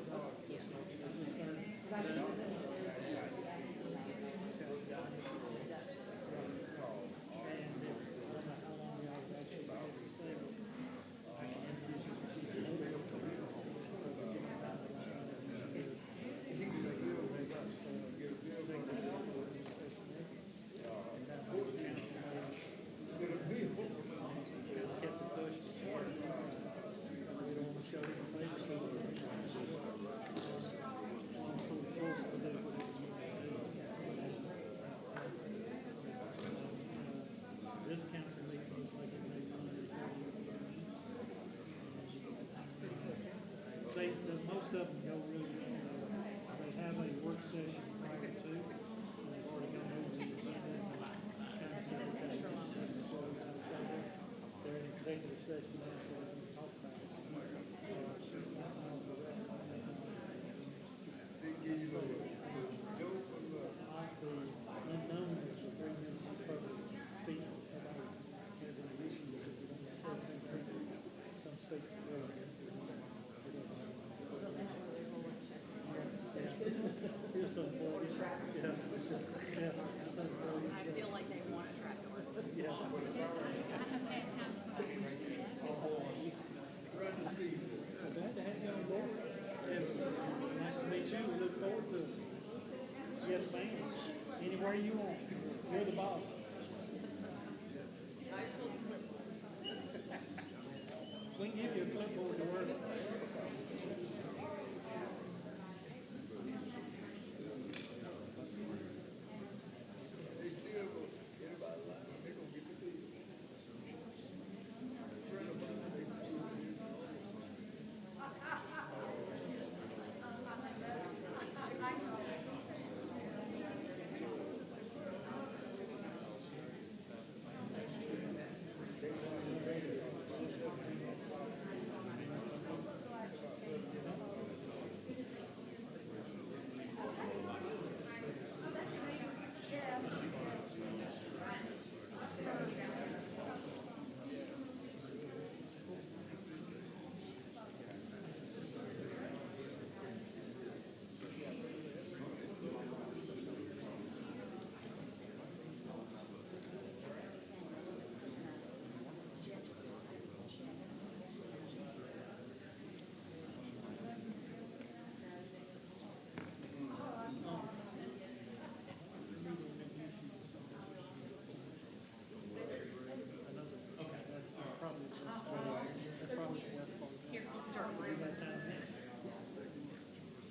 S13: This council meeting looks like it may fund it. Most of them go really well. They have a work session prior to, and they've already gone over the agenda. Kind of said that they're in executive session now, so we can talk about it. The unknown is the 3 minutes of public speech. As an issue, is that we don't have some speaks. Here's the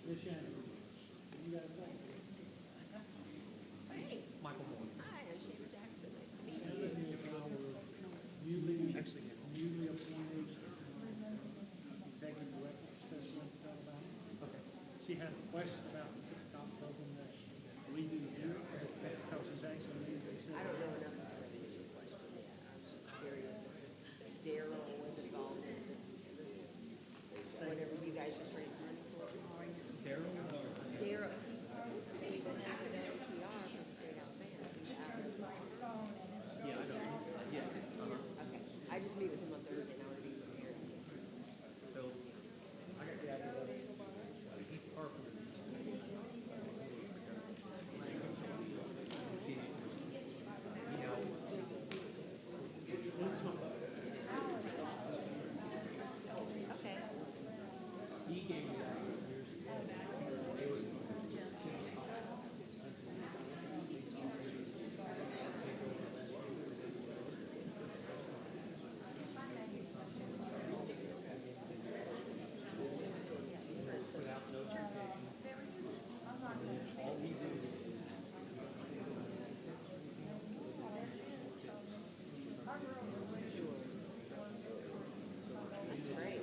S13: Miss Shannon, you guys say? Michael Moore.
S11: Hi, I'm Shannon Jackson. Nice to meet
S13: Shannon is our newly appointed executive director for Special Olympics Alabama. Okay. She had a question about the TikTok program that we do here, because she's actually made the
S11: I don't know enough about it. I'm curious if Daryl was involved in this, whatever you guys just raised money for.
S13: Daryl.
S11: Daryl, he used to be an academic PR for the state of Alabama.
S13: Yeah, I know. Yes.
S11: Okay, I just meet with him on Thursday, and I want to be prepared.
S13: So, I got the idea of Heath Carpenter.
S11: Okay.
S13: He gave me that years ago. Without notification. All he did
S11: That's great.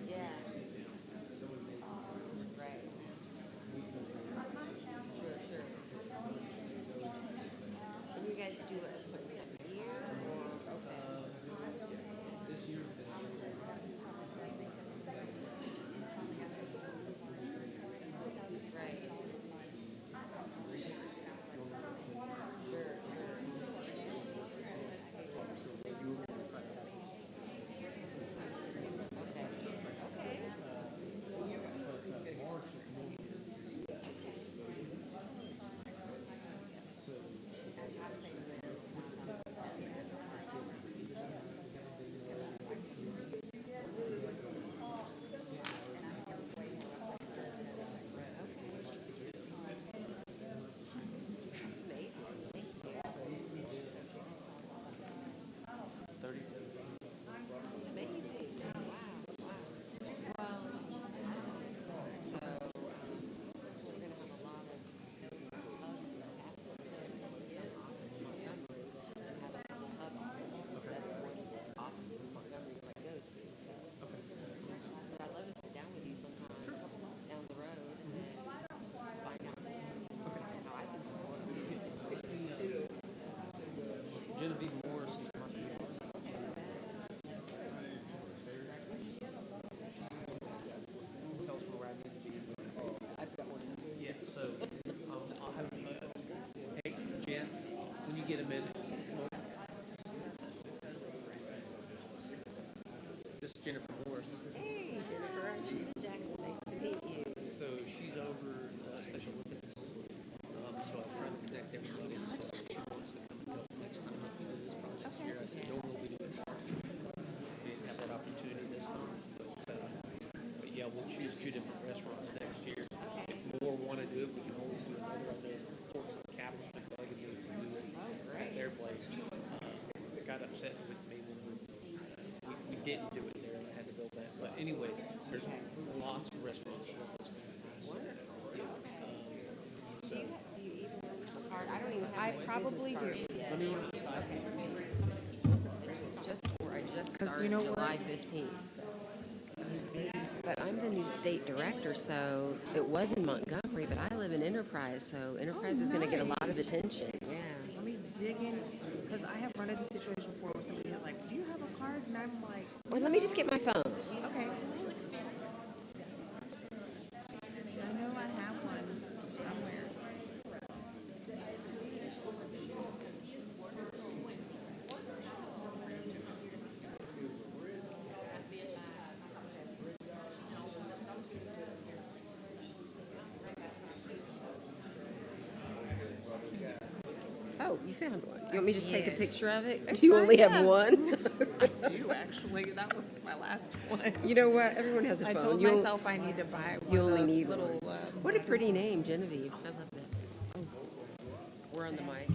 S11: Yeah. Right. Sure, sure. And you guys do it a certain time of year, or, okay.
S13: this year.
S11: Right. Sure, okay. Amazing. Wow, wow. Well, so we're gonna have a lot of hubs that happen in Montgomery, and have a couple hub offices instead of one office in Montgomery everybody goes to, so. But I'd love to sit down with you sometime down the road and then just find out more how I can support you.
S13: Genevieve Morris is my tells me where I need to be.
S11: I've got one.
S13: Yeah, so, I'll have, hey, Jen, when you get a minute, come on. This is Jennifer Morris.
S11: Hey, Jennifer, I'm Shannon Jackson. Nice to meet you.
S13: So she's over Special Olympics. So I was trying to connect everybody. So she wants to come and help next time we do this probably next year. I said, no, we'll be doing it. We didn't have that opportunity this time. But yeah, we'll choose 2 different restaurants next year. If more want to do it, we can always do another. I know Forks and Capitals been begging me to do it at their place. It got upset with me when we didn't do it there and I had to build that. But anyways, there's lots of restaurants that want those things. So,
S11: Do you even know the card? I don't even have
S14: I
S11: my
S14: probably
S11: business
S14: do.
S11: card.
S13: let me run inside.
S11: I just
S14: 'Cause
S11: started
S14: you know
S11: July 15th, so. But I'm the new state director, so it was in Montgomery, but I live in Enterprise, so Enterprise is gonna get a lot of attention, yeah.
S14: Let me dig in, because I have run into the situation before where somebody is like, do you have a card? And I'm like,
S11: Well, let me just get my phone.
S14: okay. I know I have one somewhere.
S11: Oh, you found one. You want me to just take a
S14: did.
S11: picture of it?
S14: It's
S11: Do you
S14: fine,
S11: only have
S14: yeah.
S11: one?
S14: I do, actually. That was my last one.
S11: You know what? Everyone has a
S14: I
S11: phone.
S14: told
S11: You
S14: myself I need to buy
S11: you
S14: one
S11: only
S14: of
S11: need
S14: those little,
S11: one. What a pretty name, Genevieve. I love that. Oh, we're on the mic.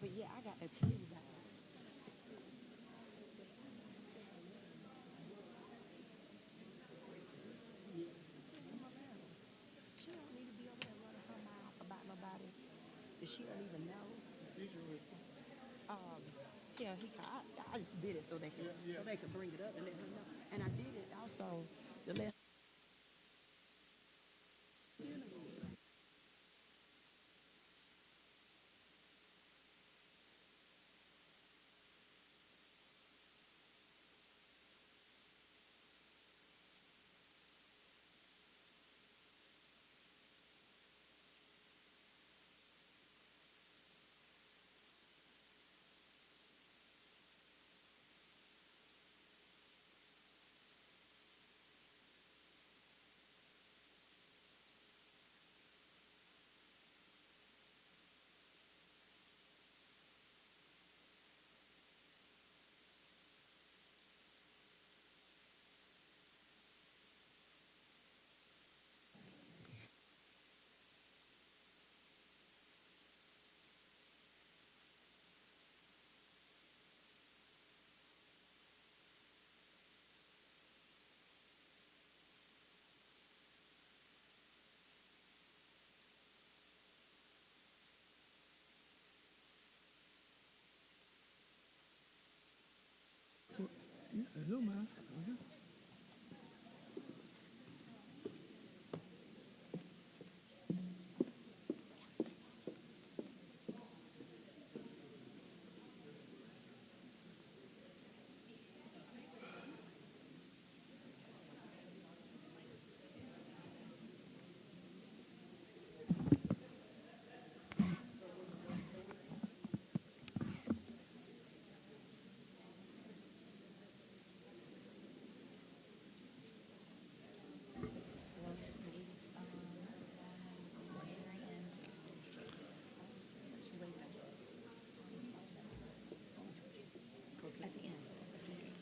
S11: But yeah, I got to tell you about it. She don't need to be over there running her mouth about nobody that she don't even know. Um, yeah, I just did it so they could bring it up and let her know. And I did it also to let.
S10: No, man.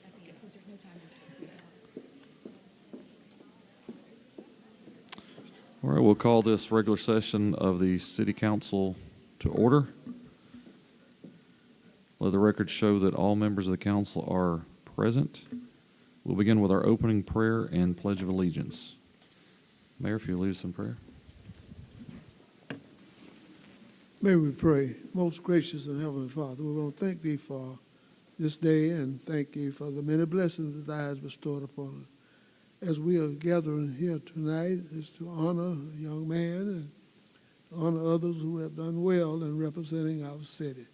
S11: At the end, since there's no time to.
S1: All right, we'll call this regular session of the City Council to order. Let the record show that all members of the council are present. We'll begin with our opening prayer and pledge of allegiance. Mayor, if you'll lead us in prayer.
S15: May we pray. Most gracious and heavenly Father, we want to thank Thee for this day and thank You for the many blessings that Thou hast bestowed upon us. As we are gathering here tonight, is to honor a young man and honor others who have done well in representing our city.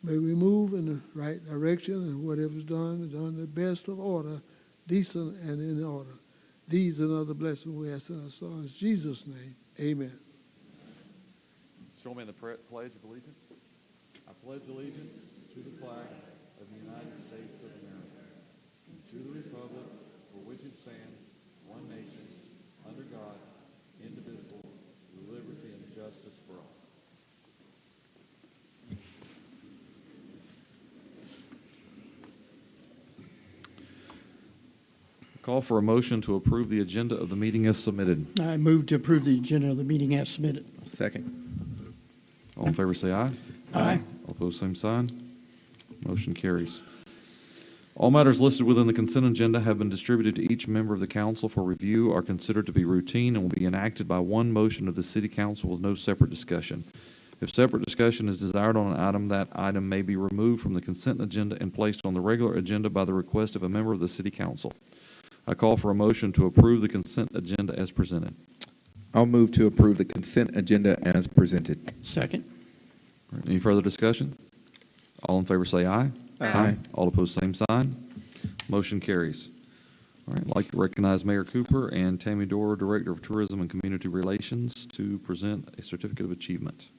S15: May we move in the right direction, and whatever is done in the best of order, decent and in order. These and other blessings we ask in our Son's Jesus' name. Amen.
S1: Join me in the pledge of allegiance. I pledge allegiance to the flag of the United States of America and to the republic for which it stands, one nation, under God, indivisible, with liberty and justice for all. Call for a motion to approve the agenda of the meeting as submitted.
S10: I move to approve the agenda of the meeting as submitted.
S3: Second.
S1: All in favor say aye.
S10: Aye.
S1: All opposed, same sign. Motion carries. All matters listed within the consent agenda have been distributed to each member of the council for review, are considered to be routine, and will be enacted by one motion of the city council with no separate discussion. If separate discussion is desired on an item, that item may be removed from the consent agenda and placed on the regular agenda by the request of a member of the city council. I call for a motion to approve the consent agenda as presented.
S3: I'll move to approve the consent agenda as presented.
S10: Second.
S1: All right, any further discussion? All in favor say aye.
S3: Aye.
S1: All opposed, same sign. Motion carries. All right, I'd like to recognize Mayor Cooper and Tammy Dorr, Director of Tourism and Community Relations, to present a certificate of achievement.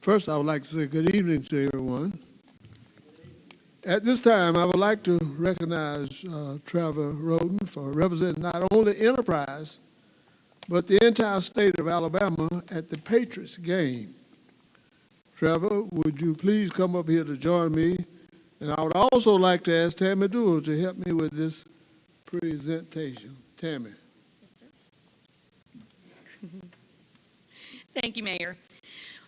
S15: First, I would like to say good evening to everyone. At this time, I would like to recognize Trevor Roden for representing not only Enterprise, but the entire state of Alabama at the Patriots game. Trevor, would you please come up here to join me? And I would also like to ask Tammy Dewar to help me with this presentation. Tammy.
S16: Thank you, Mayor.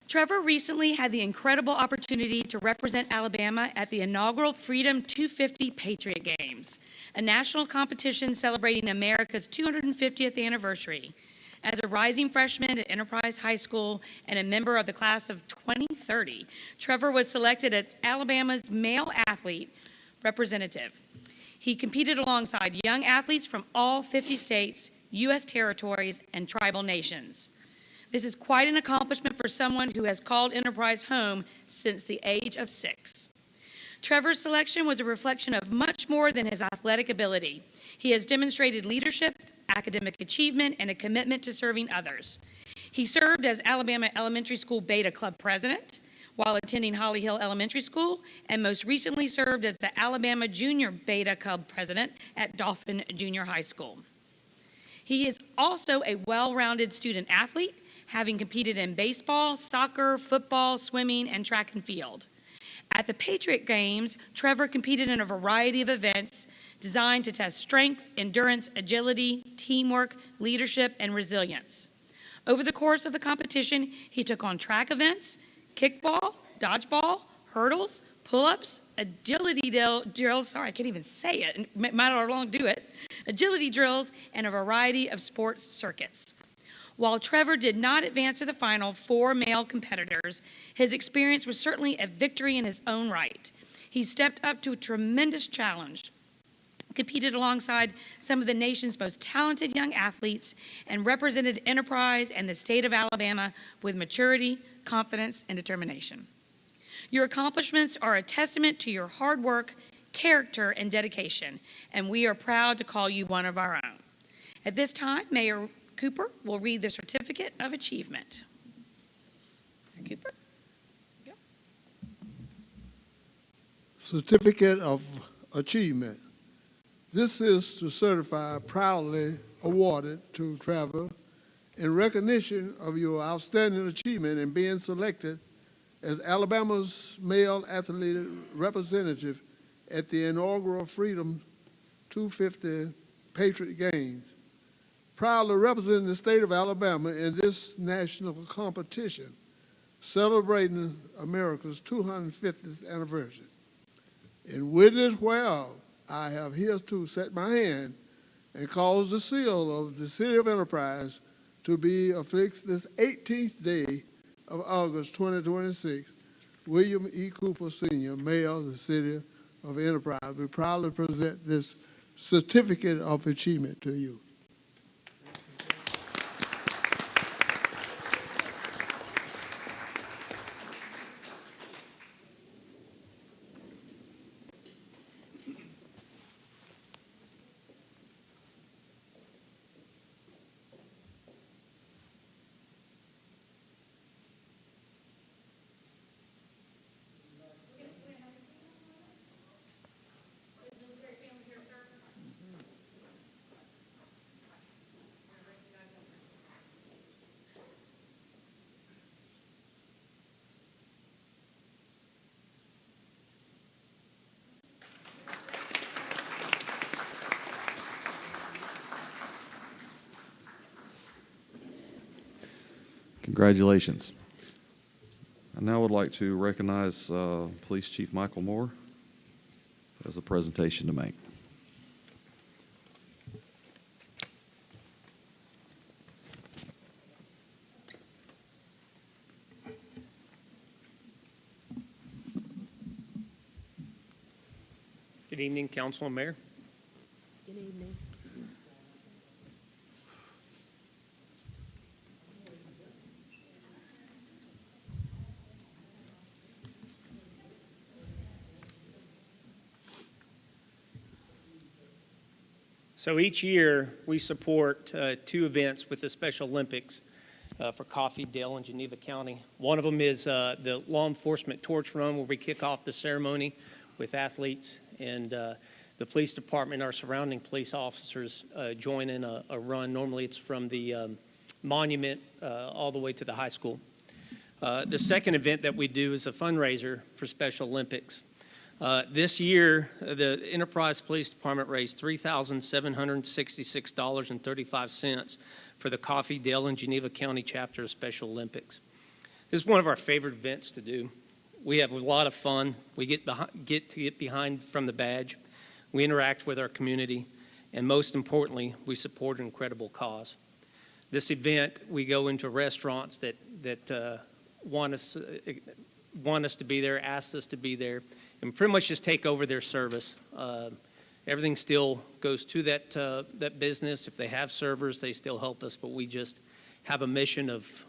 S16: Trevor recently had the incredible opportunity to represent Alabama at the inaugural Freedom 250 Patriot Games, a national competition celebrating America's 250th anniversary. As a rising freshman at Enterprise High School and a member of the class of 2030, Trevor was selected as Alabama's male athlete representative. He competed alongside young athletes from all 50 states, U.S. territories, and tribal nations. This is quite an accomplishment for someone who has called Enterprise home since the age of 6. Trevor's selection was a reflection of much more than his athletic ability. He has demonstrated leadership, academic achievement, and a commitment to serving others. He served as Alabama Elementary School Beta Club president while attending Holly Hill Elementary School, and most recently served as the Alabama Junior Beta Club president at Dauphin Junior High School. He is also a well-rounded student athlete, having competed in baseball, soccer, football, swimming, and track and field. At the Patriot Games, Trevor competed in a variety of events designed to test strength, endurance, agility, teamwork, leadership, and resilience. Over the course of the competition, he took on track events, kickball, dodgeball, hurdles, pull-ups, agility drills, sorry, I can't even say it, might not long do it, agility drills, and a variety of sports circuits. While Trevor did not advance to the final 4 male competitors, his experience was certainly a victory in his own right. He stepped up to a tremendous challenge, competed alongside some of the nation's most talented young athletes, and represented Enterprise and the state of Alabama with maturity, confidence, and determination. Your accomplishments are a testament to your hard work, character, and dedication, and we are proud to call you one of our own. At this time, Mayor Cooper will read the Certificate of Achievement. Mayor Cooper? Go.
S15: Certificate of Achievement. This is to certify proudly awarded to Trevor in recognition of your outstanding achievement in being selected as Alabama's male athlete representative at the inaugural Freedom 250 Patriot Games. Proudly representing the state of Alabama in this national competition, celebrating America's 250th anniversary. In witness whereof, I have hereto set my hand and caused the seal of the City of Enterprise to be affixed this 18th day of August 2026. William E. Cooper, Sr., Mayor of the City of Enterprise. We proudly present this Certificate of Achievement to you.
S1: Congratulations. I now would like to recognize Police Chief Michael Moore as a presentation to make.
S13: Good evening, Council and Mayor.
S14: Good evening.
S13: So each year, we support 2 events with the Special Olympics for Coffee, Dale, and Geneva County. One of them is the Law Enforcement Torch Run, where we kick off the ceremony with athletes, and the police department, our surrounding police officers join in a run. Normally, it's from the monument all the way to the high school. The second event that we do is a fundraiser for Special Olympics. This year, the Enterprise Police Department raised $3,766.35 for the Coffee, Dale, and Geneva County chapter of Special Olympics. This is one of our favorite events to do. We have a lot of fun. We get behind from the badge. We interact with our community. And most importantly, we support an incredible cause. This event, we go into restaurants that want us to be there, ask us to be there, and pretty much just take over their service. Everything still goes to that business. If they have servers, they still help us, but we just have a mission of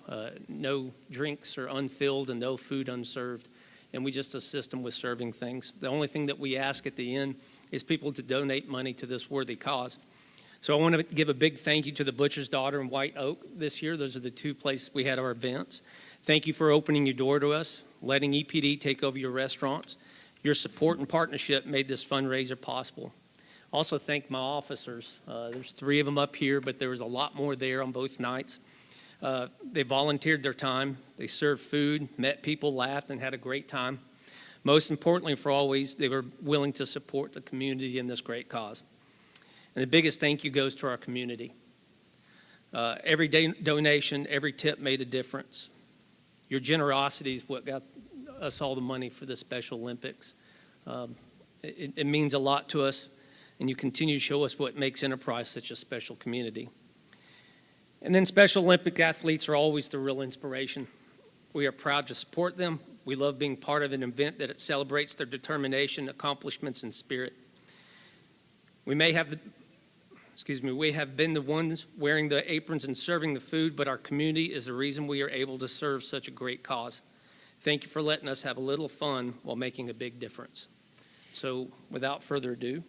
S13: no drinks are unfilled and no food unserved, and we just assist them with serving things. The only thing that we ask at the end is people to donate money to this worthy cause. So I want to give a big thank you to the Butcher's Daughter and White Oak this year. Those are the two places we had our events. Thank you for opening your door to us, letting EPD take over your restaurants. Your support and partnership made this fundraiser possible. Also thank my officers. There's 3 of them up here, but there was a lot more there on both nights. They volunteered their time. They served food, met people, laughed, and had a great time. Most importantly, for always, they were willing to support the community in this great cause. And the biggest thank you goes to our community. Every donation, every tip made a difference. Your generosity is what got us all the money for the Special Olympics. It means a lot to us, and you continue to show us what makes Enterprise such a special community. And then Special Olympic athletes are always the real inspiration. We are proud to support them. We love being part of an event that celebrates their determination, accomplishments, and spirit. We have been the ones wearing the aprons and serving the food, but our community is the reason we are able to serve such a great cause. Thank you for letting us have a little fun while making a big difference. So without further ado,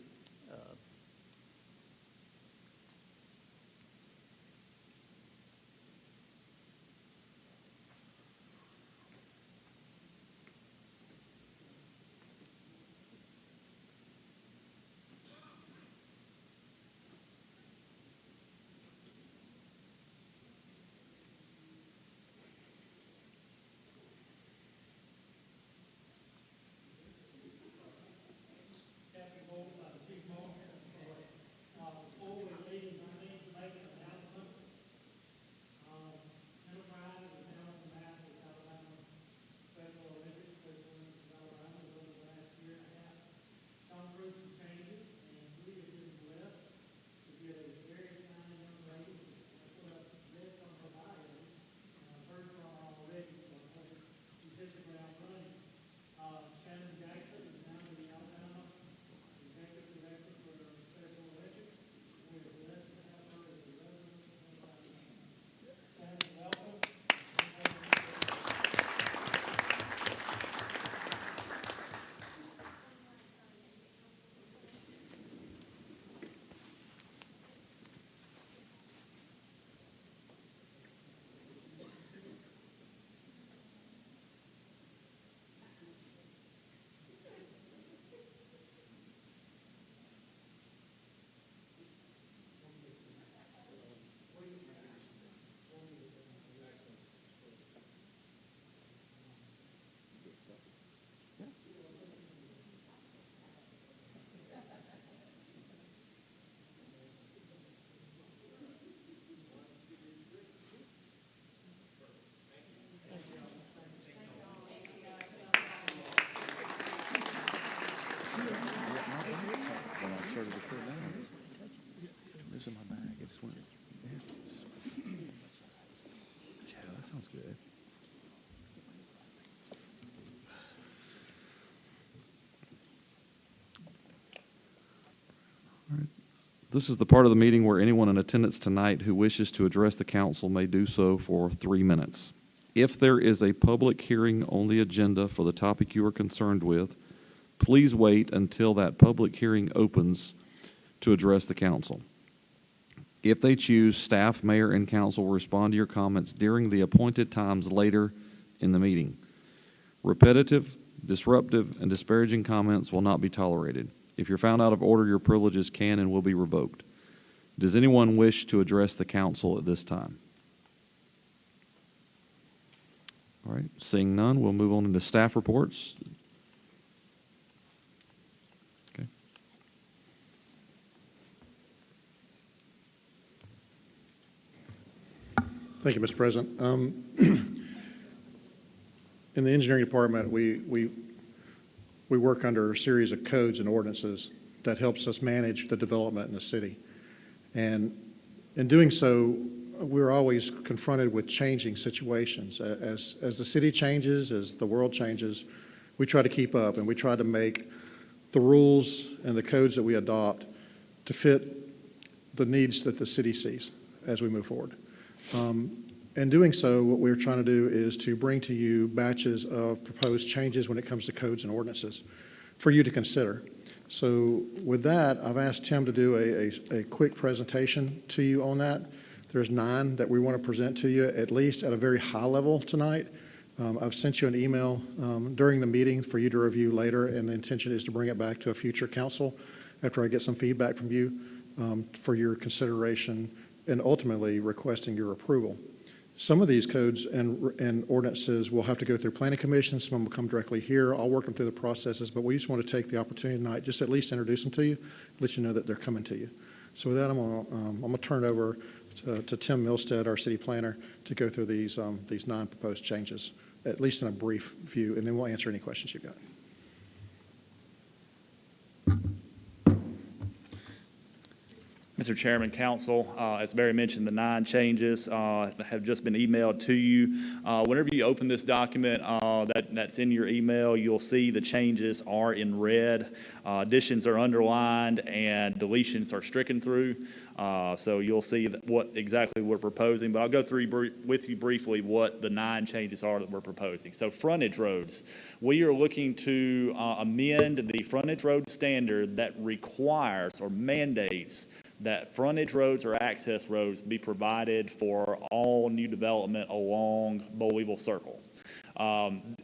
S1: This in my bag. I just went. Yeah, that sounds good. All right. This is the part of the meeting where anyone in attendance tonight who wishes to address the council may do so for 3 minutes. If there is a public hearing on the agenda for the topic you are concerned with, please wait until that public hearing opens to address the council. If they choose, staff, mayor, and council will respond to your comments during the appointed times later in the meeting. Repetitive, disruptive, and disparaging comments will not be tolerated. If you're found out of order, your privileges can and will be revoked. Does anyone wish to address the council at this time? All right, seeing none, we'll move on into staff reports. Okay.
S5: Thank you, Mr. President. In the engineering department, we work under a series of codes and ordinances that helps us manage the development in the city. And in doing so, we're always confronted with changing situations. As the city changes, as the world changes, we try to keep up, and we try to make the rules and the codes that we adopt to fit the needs that the city sees as we move forward. In doing so, what we're trying to do is to bring to you batches of proposed changes when it comes to codes and ordinances for you to consider. So with that, I've asked Tim to do a quick presentation to you on that. There's 9 that we want to present to you, at least at a very high level tonight. I've sent you an email during the meeting for you to review later, and the intention is to bring it back to a future council after I get some feedback from you for your consideration and ultimately requesting your approval. Some of these codes and ordinances will have to go through planning commission. Some of them will come directly here. I'll work them through the processes, but we just want to take the opportunity tonight, just at least introduce them to you, let you know that they're coming to you. So with that, I'm going to turn it over to Tim Milstead, our city planner, to go through these 9 proposed changes, at least in a brief view, and then we'll answer any questions you've got.
S4: Mr. Chairman, Council, as Barry mentioned, the 9 changes have just been emailed to you. Whenever you open this document that's in your email, you'll see the changes are in red. Additions are underlined and deletions are stricken through. So you'll see what exactly we're proposing, but I'll go through with you briefly what the 9 changes are that we're proposing. So frontage roads, we are looking to amend the frontage road standard that requires or mandates that frontage roads or access roads be provided for all new development along Bollweevil Circle.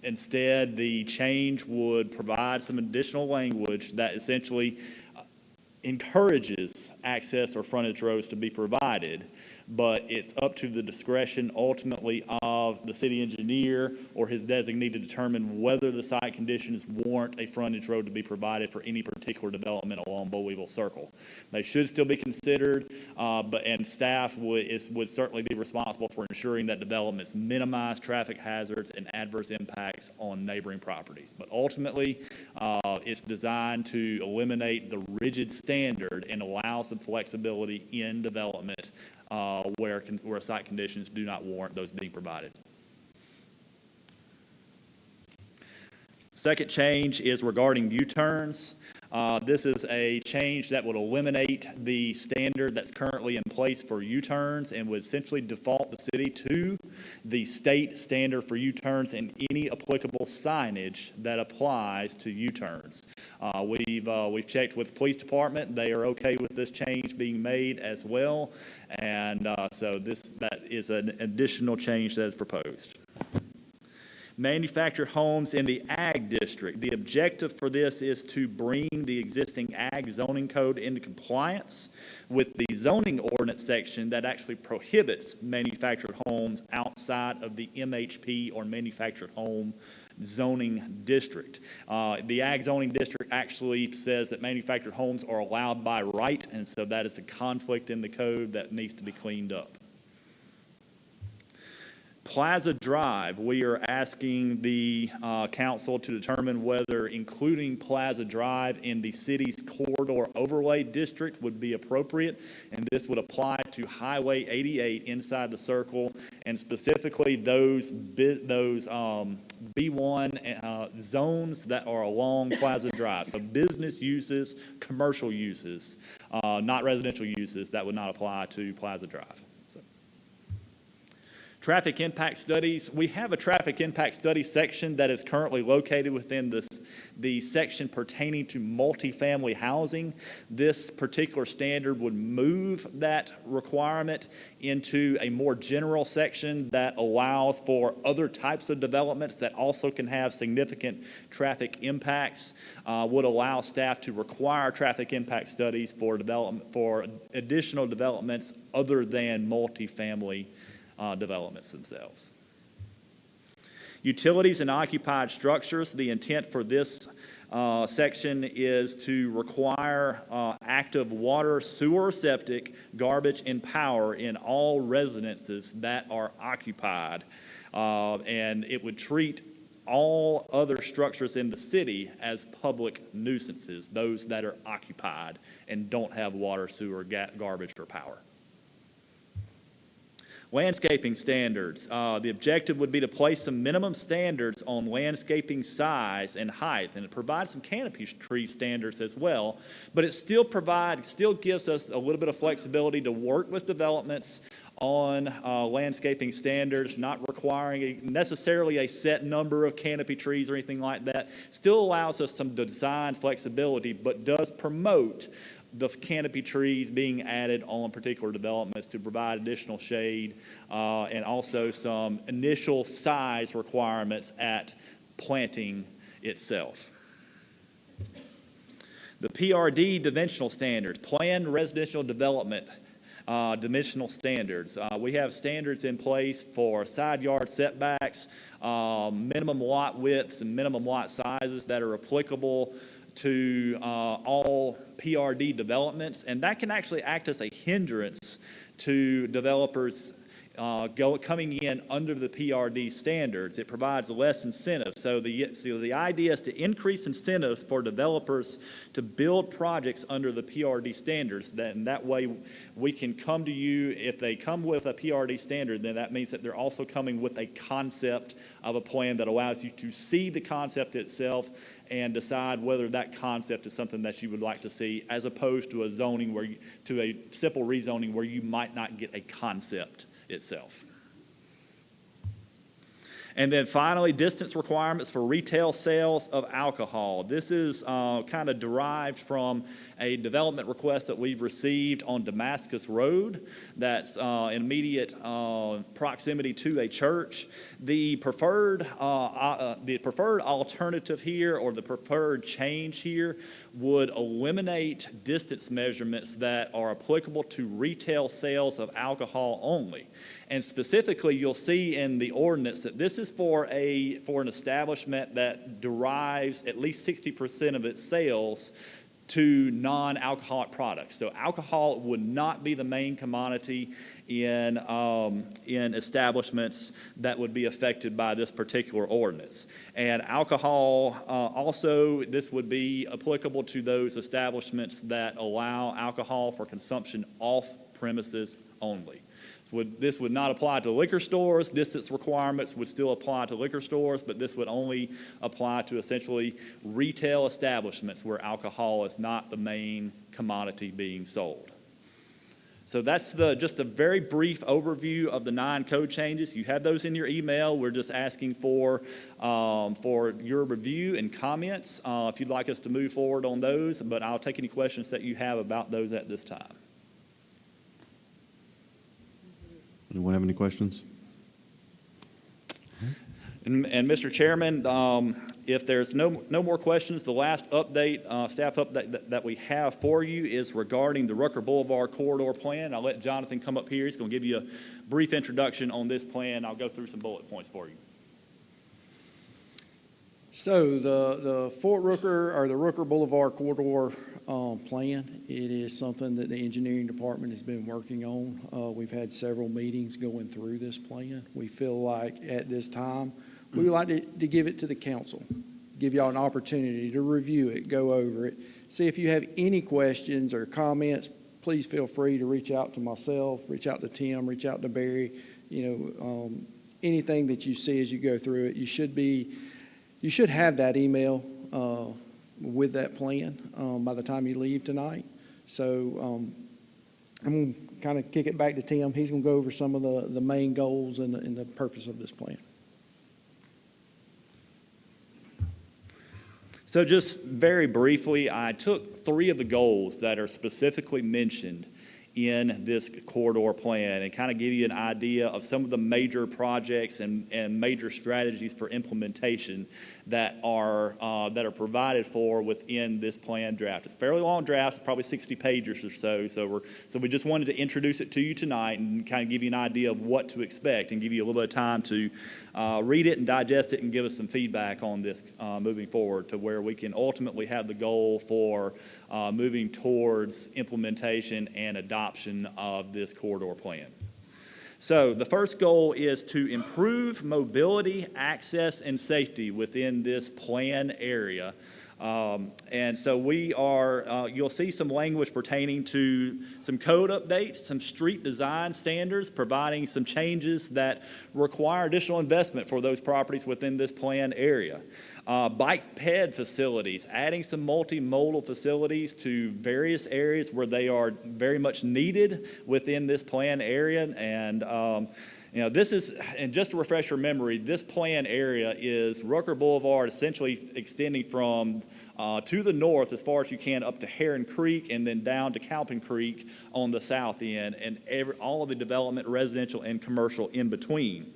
S4: Instead, the change would provide some additional language that essentially encourages access or frontage roads to be provided, but it's up to the discretion ultimately of the city engineer or his designee to determine whether the site conditions warrant a frontage road to be provided for any particular development along Bollweevil Circle. They should still be considered, and staff would certainly be responsible for ensuring that developments minimize traffic hazards and adverse impacts on neighboring properties. But ultimately, it's designed to eliminate the rigid standard and allow some flexibility in development where site conditions do not warrant those being provided. Second change is regarding U-turns. This is a change that would eliminate the standard that's currently in place for U-turns and would essentially default the city to the state standard for U-turns and any applicable signage that applies to U-turns. We've checked with the police department. They are okay with this change being made as well, and so that is an additional change that is proposed. Manufactured homes in the Ag District. The objective for this is to bring the existing Ag zoning code into compliance with the zoning ordinance section that actually prohibits manufactured homes outside of the MHP or manufactured home zoning district. The Ag zoning district actually says that manufactured homes are allowed by right, and so that is a conflict in the code that needs to be cleaned up. Plaza Drive, we are asking the council to determine whether including Plaza Drive in the city's corridor overlay district would be appropriate, and this would apply to Highway 88 inside the circle, and specifically those B1 zones that are along Plaza Drive. So business uses, commercial uses, not residential uses, that would not apply to Plaza Drive. Traffic impact studies. We have a traffic impact study section that is currently located within the section pertaining to multifamily housing. This particular standard would move that requirement into a more general section that allows for other types of developments that also can have significant traffic impacts. Would allow staff to require traffic impact studies for additional developments other than multifamily developments themselves. Utilities and occupied structures, the intent for this section is to require active water, sewer, septic, garbage, and power in all residences that are occupied. And it would treat all other structures in the city as public nuisances, those that are occupied and don't have water, sewer, garbage, or power. Landscaping standards. The objective would be to place some minimum standards on landscaping size and height, and it provides some canopy tree standards as well, but it still gives us a little bit of flexibility to work with developments on landscaping standards, not requiring necessarily a set number of canopy trees or anything like that. Still allows us some design flexibility, but does promote the canopy trees being added on particular developments to provide additional shade, and also some initial size requirements at planting itself. The PRD dimensional standards, planned residential development dimensional standards. We have standards in place for side yard setbacks, minimum lot widths, and minimum lot sizes that are applicable to all PRD developments, and that can actually act as a hindrance to developers coming in under the PRD standards. It provides less incentive. So the idea is to increase incentives for developers to build projects under the PRD standards. And that way we can come to you. If they come with a PRD standard, then that means that they're also coming with a concept of a plan that allows you to see the concept itself and decide whether that concept is something that you would like to see, as opposed to a zoning to a simple rezoning where you might not get a concept itself. And then finally, distance requirements for retail sales of alcohol. This is kind of derived from a development request that we've received on Damascus Road that's in immediate proximity to a church. The preferred alternative here, or the preferred change here, would eliminate distance measurements that are applicable to retail sales of alcohol only. And specifically, you'll see in the ordinance that this is for an establishment that derives at least 60% of its sales to non-alcoholic products. So alcohol would not be the main commodity in establishments that would be affected by this particular ordinance. And alcohol also, this would be applicable to those establishments that allow alcohol for consumption off premises only. This would not apply to liquor stores. Distance requirements would still apply to liquor stores, but this would only apply to essentially retail establishments where alcohol is not the main commodity being sold. So that's just a very brief overview of the 9 code changes. You have those in your email. We're just asking for your review and comments if you'd like us to move forward on those, but I'll take any questions that you have about those at this time.
S1: Anyone have any questions?
S4: And Mr. Chairman, if there's no more questions, the last update, staff update that we have for you is regarding the Rucker Boulevard corridor plan. I'll let Jonathan come up here. He's going to give you a brief introduction on this plan. I'll go through some bullet points for you.
S13: So the Fort Rooker, or the Rooker Boulevard corridor plan, it is something that the engineering department has been working on. We've had several meetings going through this plan. We feel like at this time, we would like to give it to the council, give y'all an opportunity to review it, go over it. See if you have any questions or comments, please feel free to reach out to myself, reach out to Tim, reach out to Barry. Anything that you see as you go through it, you should have that email with that plan by the time you leave tonight. So I'm going to kind of kick it back to Tim. He's going to go over some of the main goals and the purpose of this plan.
S4: So just very briefly, I took 3 of the goals that are specifically mentioned in this corridor plan and kind of give you an idea of some of the major projects and major strategies for implementation that are provided for within this plan draft. It's a fairly long draft, it's probably 60 pages or so. So we just wanted to introduce it to you tonight and kind of give you an idea of what to expect and give you a little bit of time to read it and digest it and give us some feedback on this moving forward to where we can ultimately have the goal for moving towards implementation and adoption of this corridor plan. So the first goal is to improve mobility, access, and safety within this plan area. And so we are, you'll see some language pertaining to some code updates, some street design standards, providing some changes that require additional investment for those properties within this plan area. Bike ped facilities, adding some multimodal facilities to various areas where they are very much needed within this plan area. And this is, and just to refresh your memory, this plan area is Rucker Boulevard, essentially extending from to the north as far as you can up to Heron Creek and then down to Calpin Creek on the south end, and all of the development, residential and commercial in between.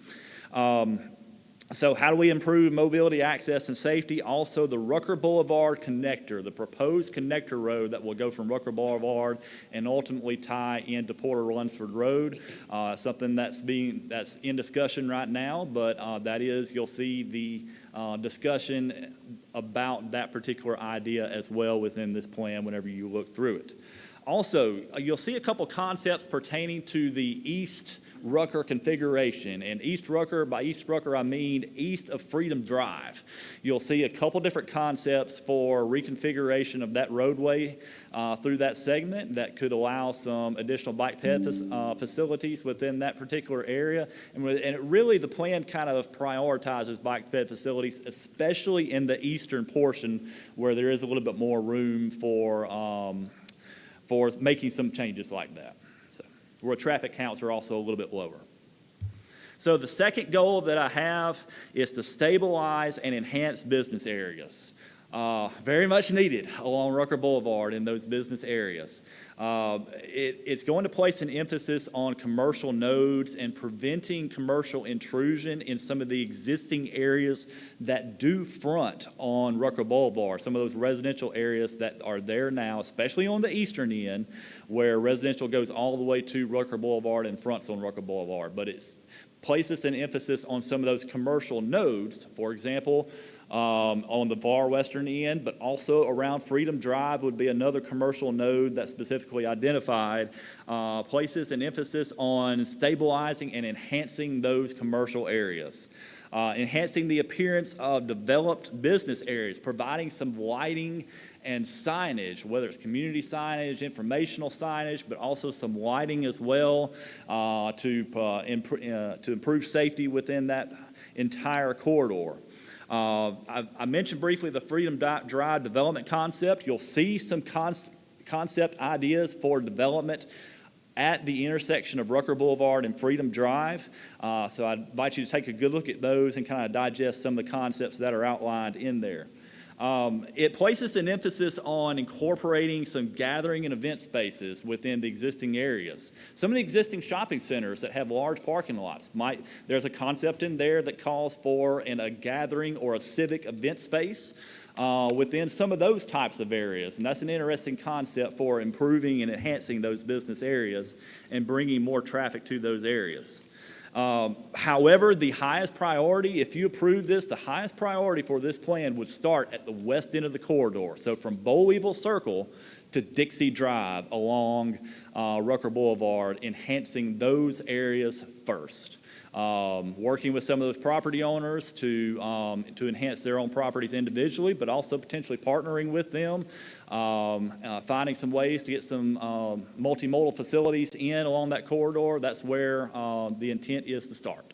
S4: So how do we improve mobility, access, and safety? Also, the Rucker Boulevard connector, the proposed connector road that will go from Rucker Boulevard and ultimately tie into Porter Lunsford Road, something that's in discussion right now, but that is, you'll see the discussion about that particular idea as well within this plan whenever you look through it. Also, you'll see a couple concepts pertaining to the East Rucker configuration. And East Rucker, by East Rucker, I mean east of Freedom Drive. You'll see a couple different concepts for reconfiguration of that roadway through that segment that could allow some additional bike ped facilities within that particular area. And really, the plan kind of prioritizes bike ped facilities, especially in the eastern portion where there is a little bit more room for making some changes like that, where traffic counts are also a little bit lower. So the second goal that I have is to stabilize and enhance business areas. Very much needed along Rucker Boulevard in those business areas. It's going to place an emphasis on commercial nodes and preventing commercial intrusion in some of the existing areas that do front on Rucker Boulevard. Some of those residential areas that are there now, especially on the eastern end, where residential goes all the way to Rucker Boulevard and fronts on Rucker Boulevard. But it places an emphasis on some of those commercial nodes. For example, on the far western end, but also around Freedom Drive would be another commercial node that's specifically identified, places an emphasis on stabilizing and enhancing those commercial areas. Enhancing the appearance of developed business areas, providing some lighting and signage, whether it's community signage, informational signage, but also some lighting as well to improve safety within that entire corridor. I mentioned briefly the Freedom Drive development concept. You'll see some concept ideas for development at the intersection of Rucker Boulevard and Freedom Drive. So I invite you to take a good look at those and kind of digest some of the concepts that are outlined in there. It places an emphasis on incorporating some gathering and event spaces within the existing areas. Some of the existing shopping centers that have large parking lots there's a concept in there that calls for a gathering or a civic event space within some of those types of areas. And that's an interesting concept for improving and enhancing those business areas and bringing more traffic to those areas. However, the highest priority, if you approve this, the highest priority for this plan would start at the west end of the corridor. So from Bollweevil Circle to Dixie Drive along Rucker Boulevard, enhancing those areas first. Working with some of those property owners to enhance their own properties individually, but also potentially partnering with them, finding some ways to get some multimodal facilities in along that corridor. That's where the intent is to start.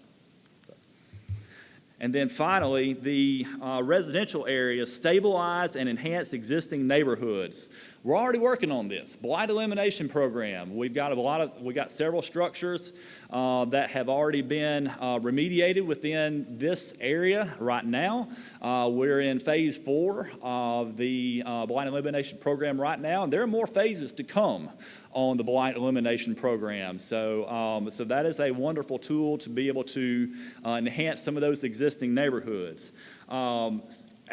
S4: And then finally, the residential areas stabilize and enhance existing neighborhoods. We're already working on this blight elimination program. We've got several structures that have already been remediated within this area right now. We're in phase 4 of the blight elimination program right now, and there are more phases to come on the blight elimination program. So that is a wonderful tool to be able to enhance some of those existing neighborhoods.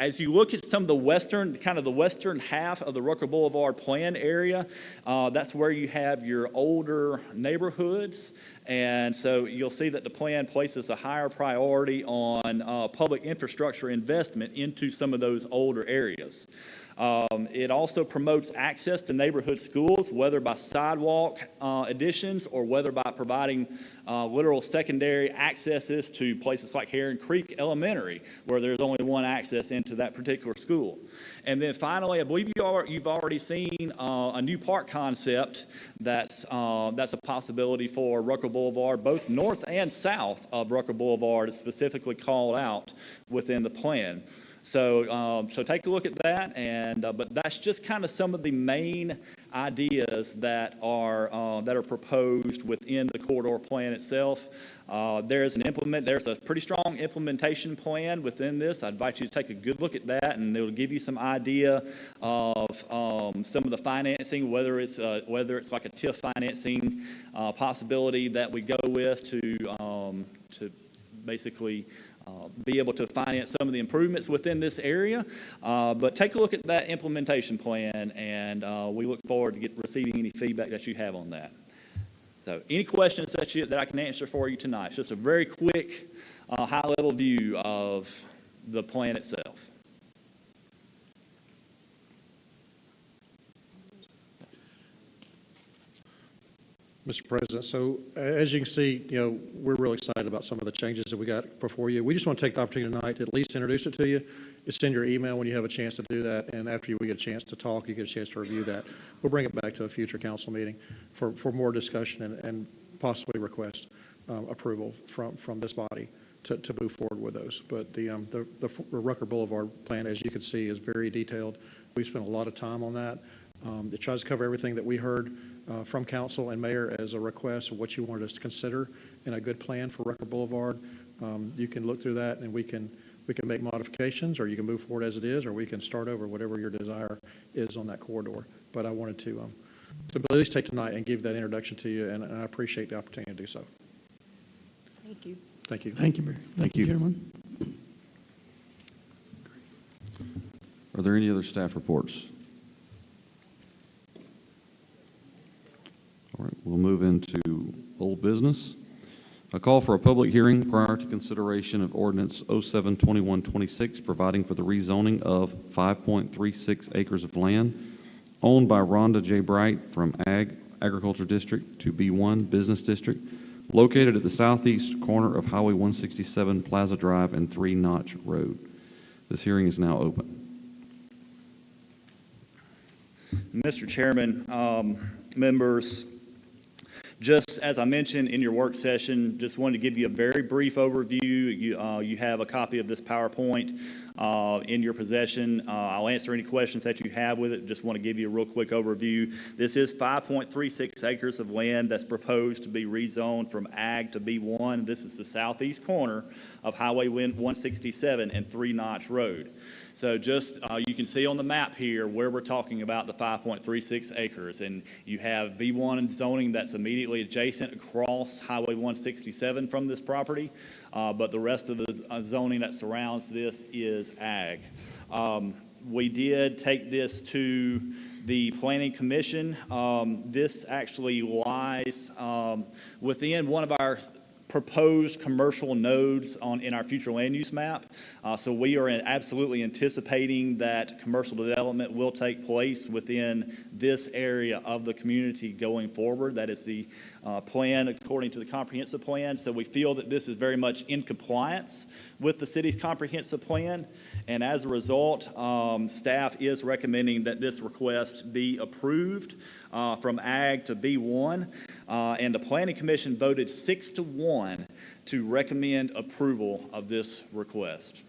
S4: As you look at some of the western half of the Rucker Boulevard plan area, that's where you have your older neighborhoods. And so you'll see that the plan places a higher priority on public infrastructure investment into some of those older areas. It also promotes access to neighborhood schools, whether by sidewalk additions or whether by providing literal secondary accesses to places like Heron Creek Elementary, where there's only one access into that particular school. And then finally, I believe you've already seen a new park concept that's a possibility for Rucker Boulevard, both north and south of Rucker Boulevard is specifically called out within the plan. So take a look at that, but that's just kind of some of the main ideas that are proposed within the corridor plan itself. There's a pretty strong implementation plan within this. I invite you to take a good look at that, and it'll give you some idea of some of the financing, whether it's like a TIF financing possibility that we go with to basically be able to finance some of the improvements within this area. But take a look at that implementation plan, and we look forward to receiving any feedback that you have on that. So any questions that I can answer for you tonight? It's just a very quick, high-level view of the plan itself.
S5: Mr. President, so as you can see, we're really excited about some of the changes that we got before you. We just want to take the opportunity tonight to at least introduce it to you. It's in your email when you have a chance to do that, and after we get a chance to talk, you get a chance to review that. We'll bring it back to a future council meeting for more discussion and possibly request approval from this body to move forward with those. But the Rucker Boulevard plan, as you can see, is very detailed. We spent a lot of time on that. It tries to cover everything that we heard from council and mayor as a request of what you wanted us to consider in a good plan for Rucker Boulevard. You can look through that, and we can make modifications, or you can move forward as it is, or we can start over, whatever your desire is on that corridor. But I wanted to at least take tonight and give that introduction to you, and I appreciate the opportunity to do so.
S14: Thank you.
S5: Thank you.
S10: Thank you, Mayor. Thank you, gentlemen.
S1: Are there any other staff reports? All right, we'll move into old business. A call for a public hearing prior to consideration of Ordinance 07-2126, providing for the rezoning of 5.36 acres of land owned by Rhonda J. Bright from Agriculture District to B1 Business District, located at the southeast corner of Highway 167 Plaza Drive and 3 Notch Road. This hearing is now open.
S4: Mr. Chairman, members, just as I mentioned in your work session, just wanted to give you a very brief overview. You have a copy of this PowerPoint in your possession. I'll answer any questions that you have with it. Just want to give you a real quick overview. This is 5.36 acres of land that's proposed to be rezoned from Ag to B1. This is the southeast corner of Highway 167 and 3 Notch Road. So just, you can see on the map here where we're talking about the 5.36 acres. And you have B1 zoning that's immediately adjacent across Highway 167 from this property. But the rest of the zoning that surrounds this is Ag. We did take this to the Planning Commission. This actually lies within one of our proposed commercial nodes in our future land use map. So we are absolutely anticipating that commercial development will take place within this area of the community going forward. That is the plan according to the comprehensive plan. So we feel that this is very much in compliance with the city's comprehensive plan. And as a result, staff is recommending that this request be approved from Ag to B1. And the Planning Commission voted 6-1 to recommend approval of this request.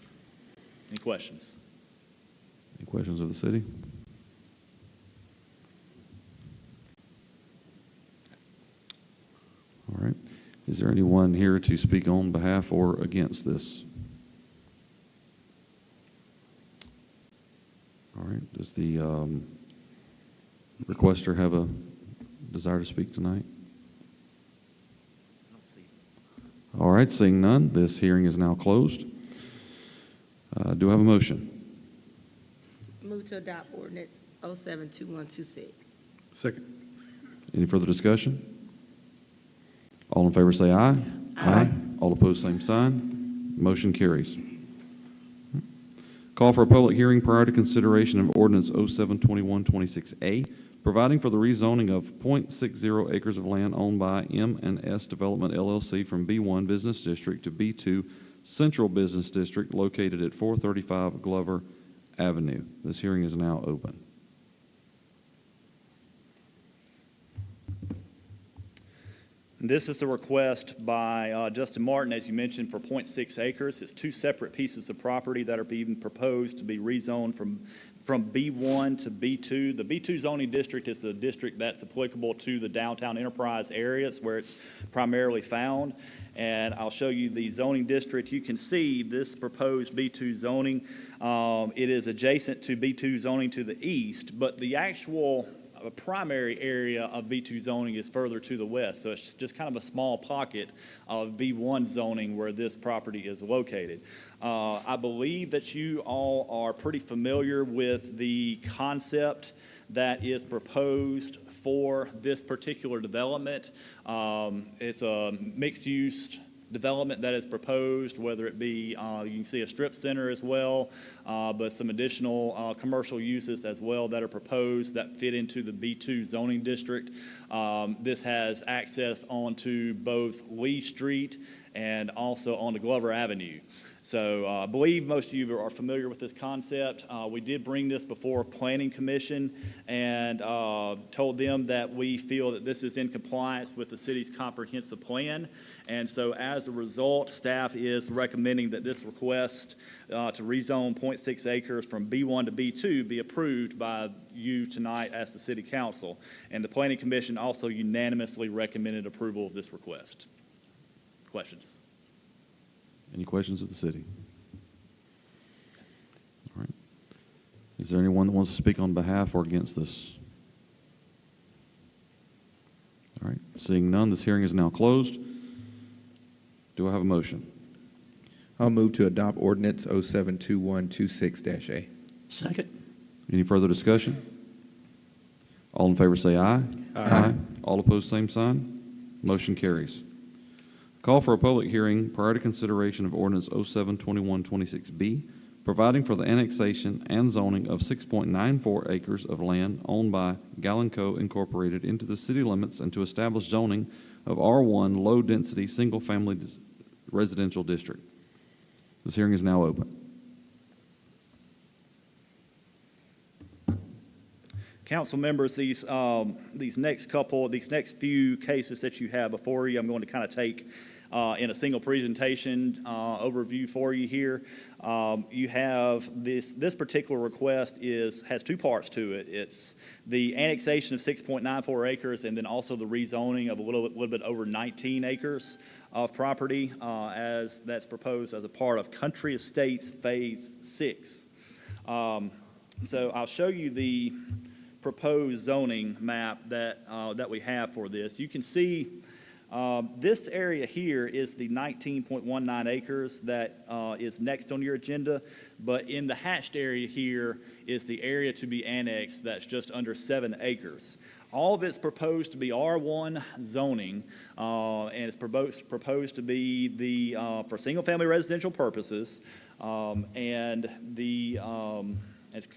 S4: Any questions?
S1: Any questions of the city? All right. Is there anyone here to speak on behalf or against this? All right. Does the requester have a desire to speak tonight? All right. Seeing none, this hearing is now closed. Do I have a motion?
S11: Move to adopt ordinance 072126.
S9: Second.
S1: Any further discussion? All in favor say aye. Aye. All opposed, same sign. Motion carries. Call for a public hearing prior to consideration of ordinance 072126A, providing for the rezoning of .60 acres of land owned by M&S Development LLC from B1 Business District to B2 Central Business District located at 435 Glover Avenue. This hearing is now open.
S4: This is a request by Justin Martin, as you mentioned, for .6 acres. It's two separate pieces of property that are being proposed to be rezoned from B1 to B2. The B2 zoning district is the district that's applicable to the downtown enterprise areas where it's primarily found. And I'll show you the zoning district. You can see this proposed B2 zoning. It is adjacent to B2 zoning to the east, but the actual primary area of B2 zoning is further to the west. So it's just kind of a small pocket of B1 zoning where this property is located. I believe that you all are pretty familiar with the concept that is proposed for this particular development. It's a mixed-use development that is proposed, whether it be, you can see a strip center as well, but some additional commercial uses as well that are proposed that fit into the B2 zoning district. This has access onto both Lee Street and also onto Glover Avenue. So I believe most of you are familiar with this concept. We did bring this before Planning Commission and told them that we feel that this is in compliance with the city's comprehensive plan. And so as a result, staff is recommending that this request to rezone .6 acres from B1 to B2 be approved by you tonight as the city council. And the Planning Commission also unanimously recommended approval of this request. Questions?
S1: Any questions of the city? All right. Is there anyone that wants to speak on behalf or against this? All right. Seeing none, this hearing is now closed. Do I have a motion?
S3: I'll move to adopt ordinance 072126-A.
S10: Second.
S1: Any further discussion? All in favor say aye. Aye. All opposed, same sign. Motion carries. Call for a public hearing prior to consideration of ordinance 072126B, providing for the annexation and zoning of 6.94 acres of land owned by Galenco Incorporated into the city limits and to establish zoning of R1 low-density single-family residential district. This hearing is now open.
S4: Council members, these next few cases that you have before you, I'm going to kind of take in a single presentation overview for you here. You have this particular request has two parts to it. It's the annexation of 6.94 acres and then also the rezoning of a little bit over 19 acres of property as that's proposed as a part of Country Estates Phase 6. So I'll show you the proposed zoning map that we have for this. You can see this area here is the 19.19 acres that is next on your agenda, but in the hatched area here is the area to be annexed that's just under 7 acres. All of it's proposed to be R1 zoning, and it's proposed to be for single-family residential purposes, and it's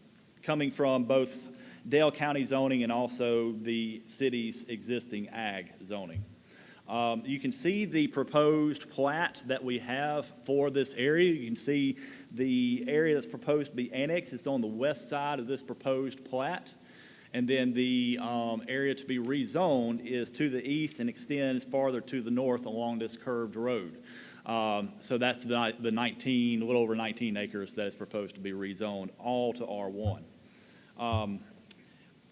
S4: coming from both Dale County zoning and also the city's existing ag zoning. You can see the proposed plat that we have for this area. You can see the area that's proposed to be annexed is on the west side of this proposed plat. And then the area to be rezoned is to the east and extends farther to the north along this curved road. So that's the a little over 19 acres that is proposed to be rezoned, all to R1.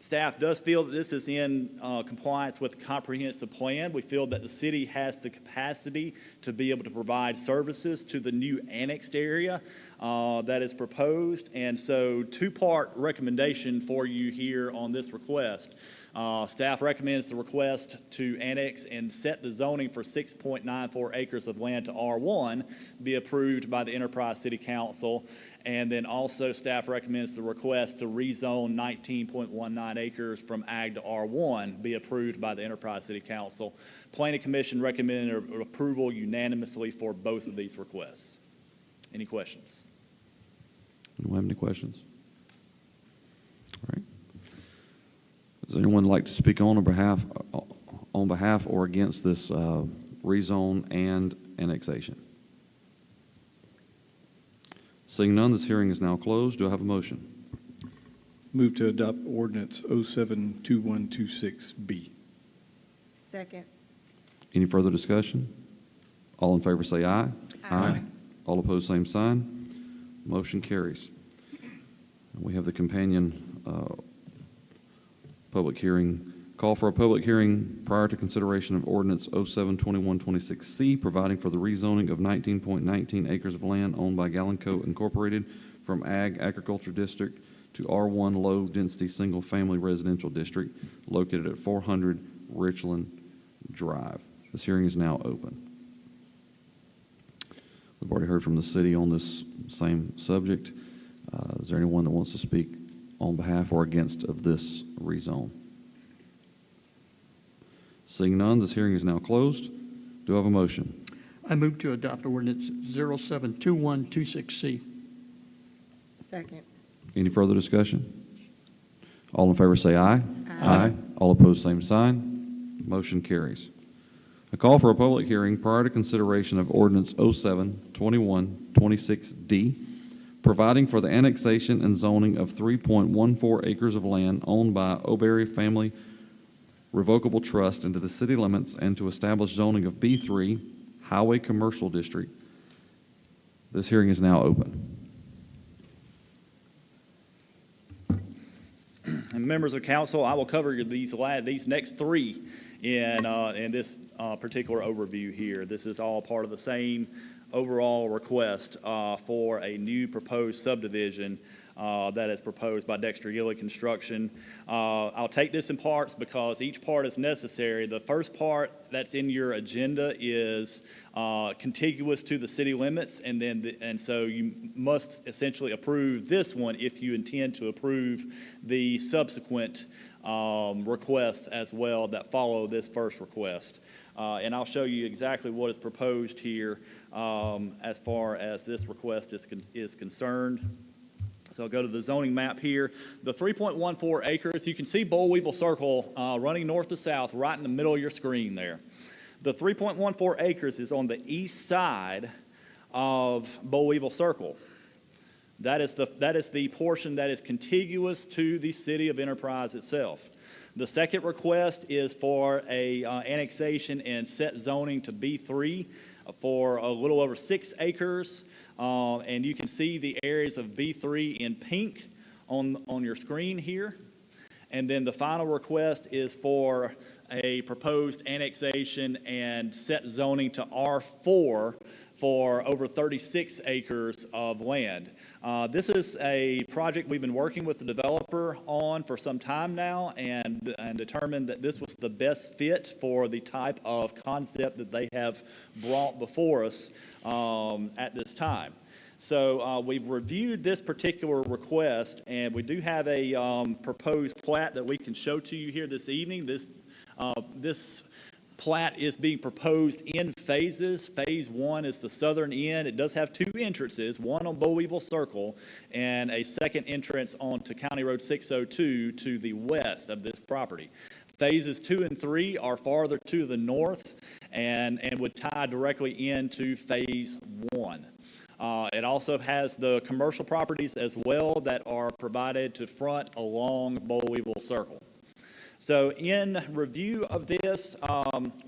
S4: Staff does feel that this is in compliance with the comprehensive plan. We feel that the city has the capacity to be able to provide services to the new annexed area that is proposed. And so two-part recommendation for you here on this request. Staff recommends the request to annex and set the zoning for 6.94 acres of land to R1 be approved by the Enterprise City Council. And then also staff recommends the request to rezone 19.19 acres from Ag to R1 be approved by the Enterprise City Council. Planning Commission recommended approval unanimously for both of these requests. Any questions?
S1: Anyone have any questions? All right. Does anyone like to speak on behalf or against this rezone and annexation? Seeing none, this hearing is now closed. Do I have a motion?
S9: Move to adopt ordinance 072126B.
S14: Second.
S1: Any further discussion? All in favor say aye.
S14: Aye.
S1: All opposed, same sign. Motion carries. We have the companion public hearing. Call for a public hearing prior to consideration of ordinance 072126C, providing for the rezoning of 19.19 acres of land owned by Gallencoe Incorporated from Ag Agriculture District to R1 Low Density Single Family Residential District located at 400 Richland Drive. This hearing is now open. We've already heard from the city on this same subject. Is there anyone that wants to speak on behalf or against of this rezone? Seeing none, this hearing is now closed. Do I have a motion?
S10: I move to adopt ordinance 072126C.
S14: Second.
S1: Any further discussion? All in favor say aye.
S14: Aye.
S1: All opposed, same sign. Motion carries. A call for a public hearing prior to consideration of ordinance 072126D, providing for the annexation and zoning of 3.14 acres of land owned by O'Berry Family Revocable Trust into the city limits and to establish zoning of B3 Highway Commercial District. This hearing is now open.
S4: And members of council, I will cover these next three in this particular overview here. This is all part of the same overall request for a new proposed subdivision that is proposed by Dexter Gilley Construction. I'll take this in parts because each part is necessary. The first part that's in your agenda is contiguous to the city limits, and so you must essentially approve this one if you intend to approve the subsequent requests as well that follow this first request. And I'll show you exactly what is proposed here as far as this request is concerned. So I'll go to the zoning map here. The 3.14 acres, you can see Boll Weevil Circle running north to south right in the middle of your screen there. The 3.14 acres is on the east side of Boll Weevil Circle. That is the portion that is contiguous to the city of Enterprise itself. The second request is for a annexation and set zoning to B3 for a little over 6 acres. And you can see the areas of B3 in pink on your screen here. And then the final request is for a proposed annexation and set zoning to R4 for over 36 acres of land. This is a project we've been working with the developer on for some time now and determined that this was the best fit for the type of concept that they have brought before us at this time. So we've reviewed this particular request, and we do have a proposed plat that we can show to you here this evening. This plat is being proposed in phases. Phase 1 is the southern end. It does have 2 entrances, one on Boll Weevil Circle and a second entrance onto County Road 602 to the west of this property. Phases 2 and 3 are farther to the north and would tie directly into Phase 1. It also has the commercial properties as well that are provided to front along Boll Weevil Circle. So in review of this,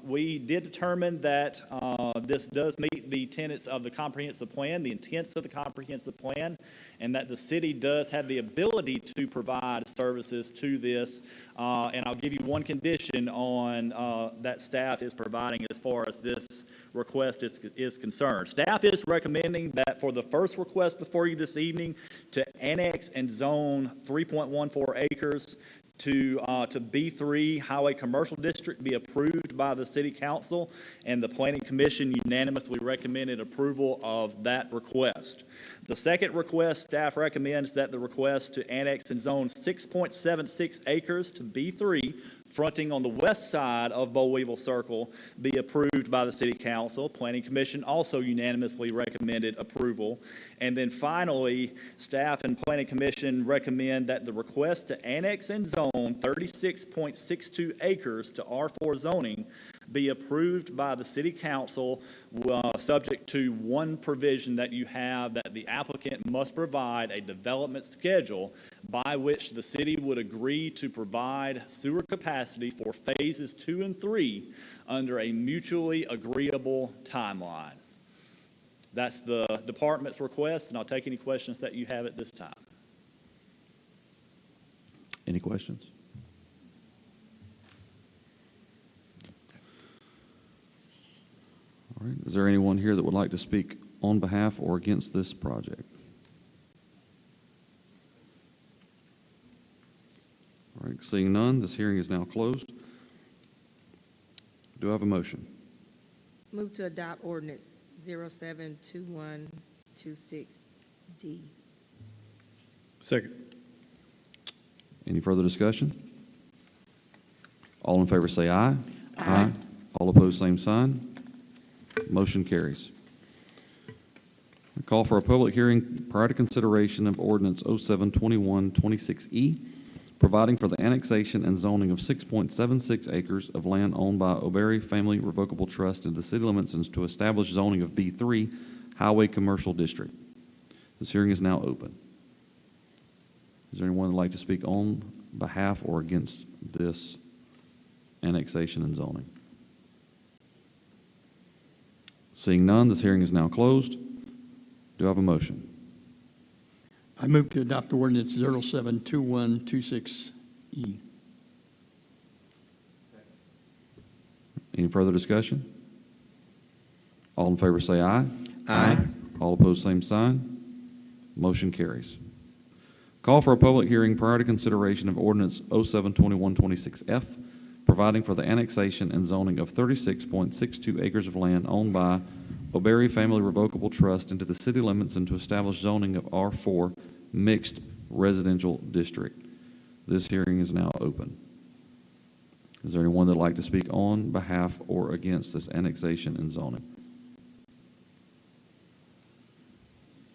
S4: we did determine that this does meet the tenets of the comprehensive plan, the intents of the comprehensive plan, and that the city does have the ability to provide services to this. And I'll give you one condition on that staff is providing as far as this request is concerned. Staff is recommending that for the first request before you this evening to annex and zone 3.14 acres to B3 Highway Commercial District be approved by the City Council, and the Planning Commission unanimously recommended approval of that request. The second request, staff recommends that the request to annex and zone 6.76 acres to B3, fronting on the west side of Boll Weevil Circle, be approved by the City Council. Planning Commission also unanimously recommended approval. And then finally, staff and Planning Commission recommend that the request to annex and zone 36.62 acres to R4 zoning be approved by the City Council, subject to one provision that you have, that the applicant must provide a development schedule by which the city would agree to provide sewer capacity for phases 2 and 3 under a mutually agreeable timeline. That's the department's request, and I'll take any questions that you have at this time.
S1: Any questions? All right, is there anyone here that would like to speak on behalf or against this project? All right, seeing none, this hearing is now closed. Do I have a motion?
S14: Move to adopt ordinance 072126D.
S9: Second.
S1: Any further discussion? All in favor say aye. Aye. All opposed, same sign. Motion carries. I call for a public hearing prior to consideration of ordinance 072126E, providing for the annexation and zoning of 6.76 acres of land owned by O'Berry Family Revocable Trust in the city limits and to establish zoning of B3 Highway Commercial District. This hearing is now open. Is there anyone that would like to speak on behalf or against this annexation and zoning? Seeing none, this hearing is now closed. Do I have a motion?
S10: I move to adopt ordinance 072126E.
S1: Any further discussion? All in favor say aye. Aye. All opposed, same sign. Motion carries. Call for a public hearing prior to consideration of ordinance 072126F, providing for the annexation and zoning of 36.62 acres of land owned by O'Berry Family Revocable Trust into the city limits and to establish zoning of R4 Mixed Residential District. This hearing is now open. Is there anyone that would like to speak on behalf or against this annexation and zoning?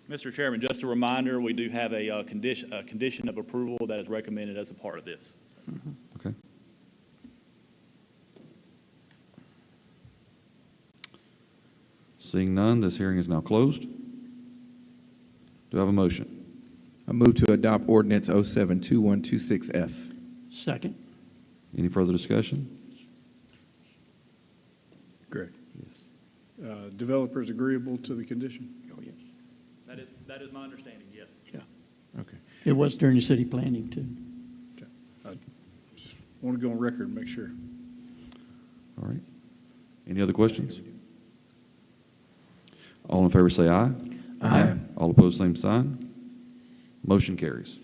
S4: Mr. Chairman, just a reminder, we do have a condition of approval that is recommended as a part of this.
S1: Okay. Seeing none, this hearing is now closed. Do I have a motion?
S3: I move to adopt ordinance 072126F.
S10: Second.
S1: Any further discussion?
S9: Greg? Developers agreeable to the condition?
S10: Oh, yes.
S4: That is my understanding, yes.
S10: Yeah.
S3: Okay.
S10: It was during the city planning, too.
S9: Okay. I just want to go on record and make sure.
S1: All right. Any other questions? All in favor say aye. Aye. All opposed, same sign. Motion carries.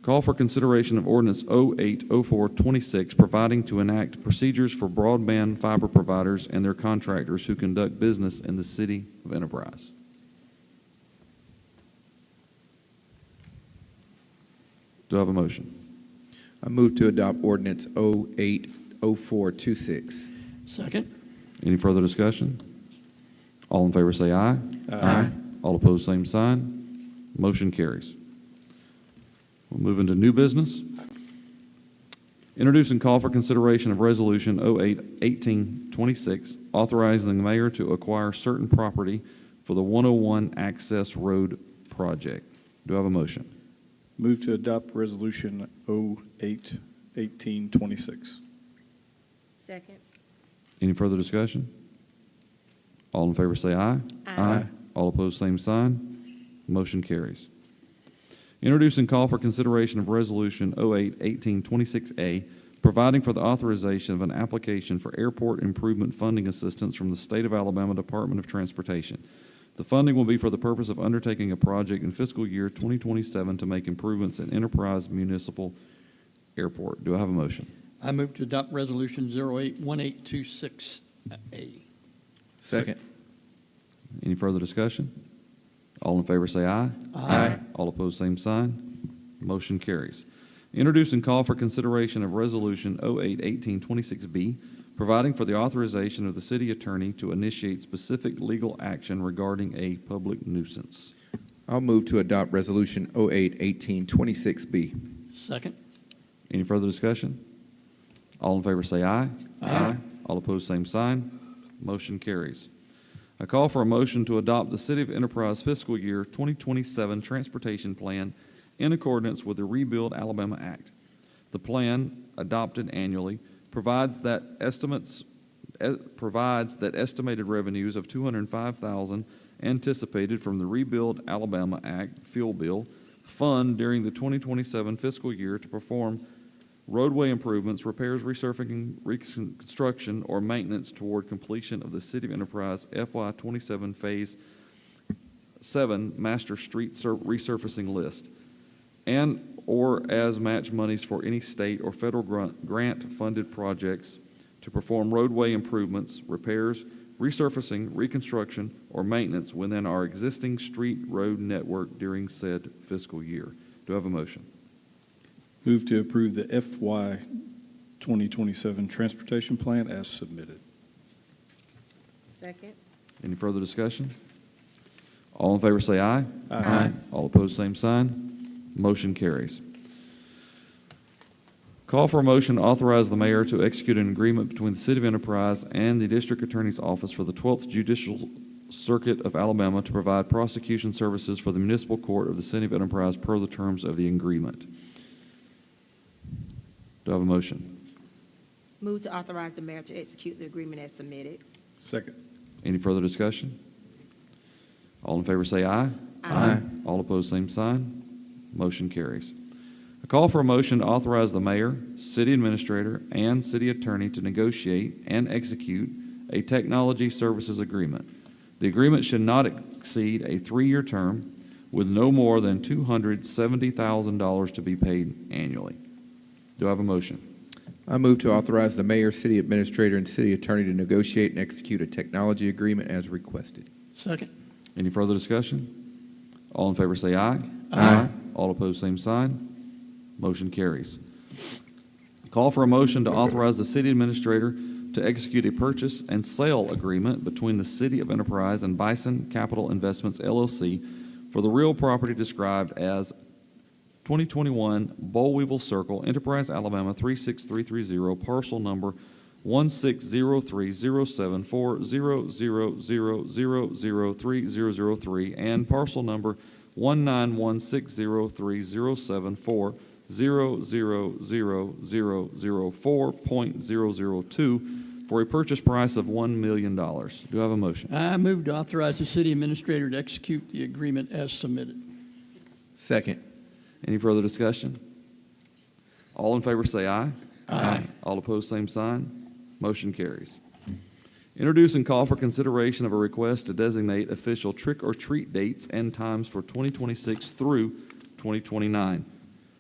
S1: Call for consideration of ordinance 080426, providing to enact procedures for broadband fiber providers and their contractors who conduct business in the city of Enterprise. Do I have a motion?
S3: I move to adopt ordinance 080426.
S10: Second.
S1: Any further discussion? All in favor say aye. Aye. All opposed, same sign. Motion carries. We'll move into new business. Introduce and call for consideration of Resolution 081826, authorizing the mayor to acquire certain property for the 101 Access Road project. Do I have a motion?
S9: Move to adopt Resolution 08-1826.
S14: Second.
S1: Any further discussion? All in favor say aye.
S14: Aye.
S1: All opposed, same sign. Motion carries. Introduce and call for consideration of Resolution 08-1826A, providing for the authorization of an application for airport improvement funding assistance from the State of Alabama Department of Transportation. The funding will be for the purpose of undertaking a project in fiscal year 2027 to make improvements in Enterprise Municipal Airport. Do I have a motion?
S10: I move to adopt Resolution 08-1826A.
S3: Second.
S1: Any further discussion? All in favor say aye.
S10: Aye.
S1: All opposed, same sign. Motion carries. Introduce and call for consideration of Resolution 08-1826B, providing for the authorization of the city attorney to initiate specific legal action regarding a public nuisance.
S3: I'll move to adopt Resolution 08-1826B.
S10: Second.
S1: Any further discussion? All in favor say aye.
S10: Aye.
S1: All opposed, same sign. Motion carries. I call for a motion to adopt the City of Enterprise fiscal year 2027 transportation plan in accordance with the Rebuild Alabama Act. The plan, adopted annually, provides that estimated revenues of $205,000 anticipated from the Rebuild Alabama Act fuel bill fund during the 2027 fiscal year to perform roadway improvements, repairs, resurfacing, reconstruction, or maintenance toward completion of the City of Enterprise FY27 Phase 7 Master Street Resurfacing List, and or as match monies for any state or federal grant-funded projects to perform roadway improvements, repairs, resurfacing, reconstruction, or maintenance within our existing street road network during said fiscal year. Do I have a motion?
S9: Move to approve the FY 2027 transportation plan as submitted.
S14: Second.
S1: Any further discussion? All in favor say aye.
S3: Aye.
S1: All opposed, same sign. Motion carries. Call for a motion to authorize the mayor to execute an agreement between the City of Enterprise and the District Attorney's Office for the 12th Judicial Circuit of Alabama to provide prosecution services for the municipal court of the City of Enterprise per the terms of the agreement. Do I have a motion?
S14: Move to authorize the mayor to execute the agreement as submitted.
S9: Second.
S1: Any further discussion? All in favor say aye.
S3: Aye.
S1: All opposed, same sign. Motion carries. A call for a motion to authorize the mayor, city administrator, and city attorney to negotiate and execute a technology services agreement. The agreement should not exceed a 3-year term with no more than $270,000 to be paid annually. Do I have a motion?
S3: I move to authorize the mayor, city administrator, and city attorney to negotiate and execute a technology agreement as requested.
S10: Second.
S1: Any further discussion? All in favor say aye.
S3: Aye.
S1: All opposed, same sign. Motion carries. Call for a motion to authorize the city administrator to execute a purchase and sale agreement between the City of Enterprise and Bison Capital Investments, LLC, for the real property described as 2021 Bollweevil Circle, Enterprise, Alabama 36330, parcel number 160307400000303, and parcel number 191603007400004.002 for a purchase price of $1 million. Do I have a motion?
S10: I move to authorize the city administrator to execute the agreement as submitted.
S3: Second.
S1: Any further discussion? All in favor say aye.
S10: Aye.
S1: All opposed, same sign. Motion carries. Introduce and call for consideration of a request to designate official trick-or-treat dates and times for 2026 through 2029.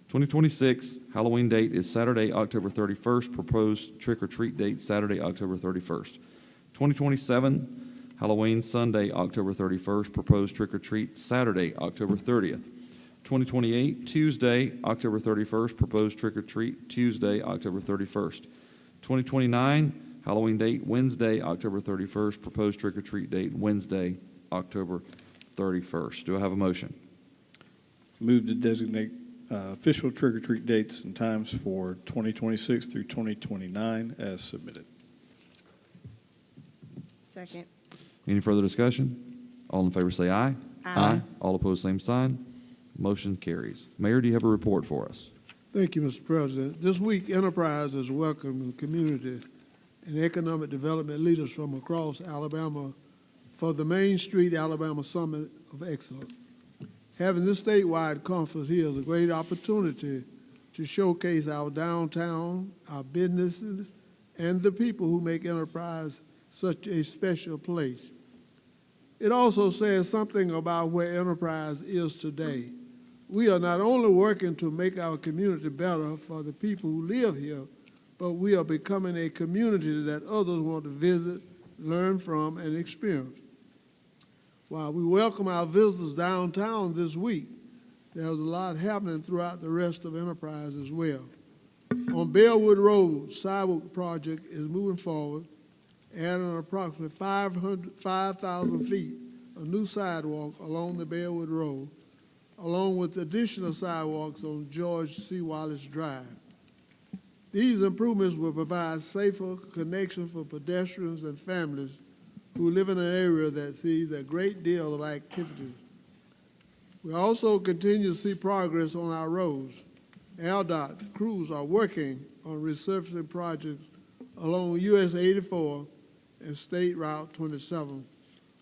S1: 2026 Halloween date is Saturday, October 31st. Proposed trick-or-treat date, Saturday, October 31st. 2027 Halloween Sunday, October 31st. Proposed trick-or-treat Saturday, October 30th. 2028 Tuesday, October 31st. Proposed trick-or-treat Tuesday, October 31st. 2029 Halloween date, Wednesday, October 31st. Proposed trick-or-treat date, Wednesday, October 31st. Do I have a motion?
S9: Move to designate official trick-or-treat dates and times for 2026 through 2029 as submitted.
S14: Second.
S1: Any further discussion? All in favor say aye.
S14: Aye.
S1: All opposed, same sign. Motion carries. Mayor, do you have a report for us?
S15: Thank you, Mr. President. This week, Enterprise has welcomed the community and economic development leaders from across Alabama for the Main Street Alabama Summit of Excellence. Having this statewide conference here is a great opportunity to showcase our downtown, our businesses, and the people who make Enterprise such a special place. It also says something about where Enterprise is today. We are not only working to make our community better for the people who live here, but we are becoming a community that others want to visit, learn from, and experience. While we welcome our visitors downtown this week, there's a lot happening throughout the rest of Enterprise as well. On Bellwood Road, sidewalk project is moving forward, adding approximately 5,000 feet of new sidewalk along the Bellwood Road, along with additional sidewalks on George C. Wallace Drive. These improvements will provide safer connection for pedestrians and families who live in an area that sees a great deal of activity. We also continue to see progress on our roads. ALDOT crews are working on resurfacing projects along US 84 and State Route 27,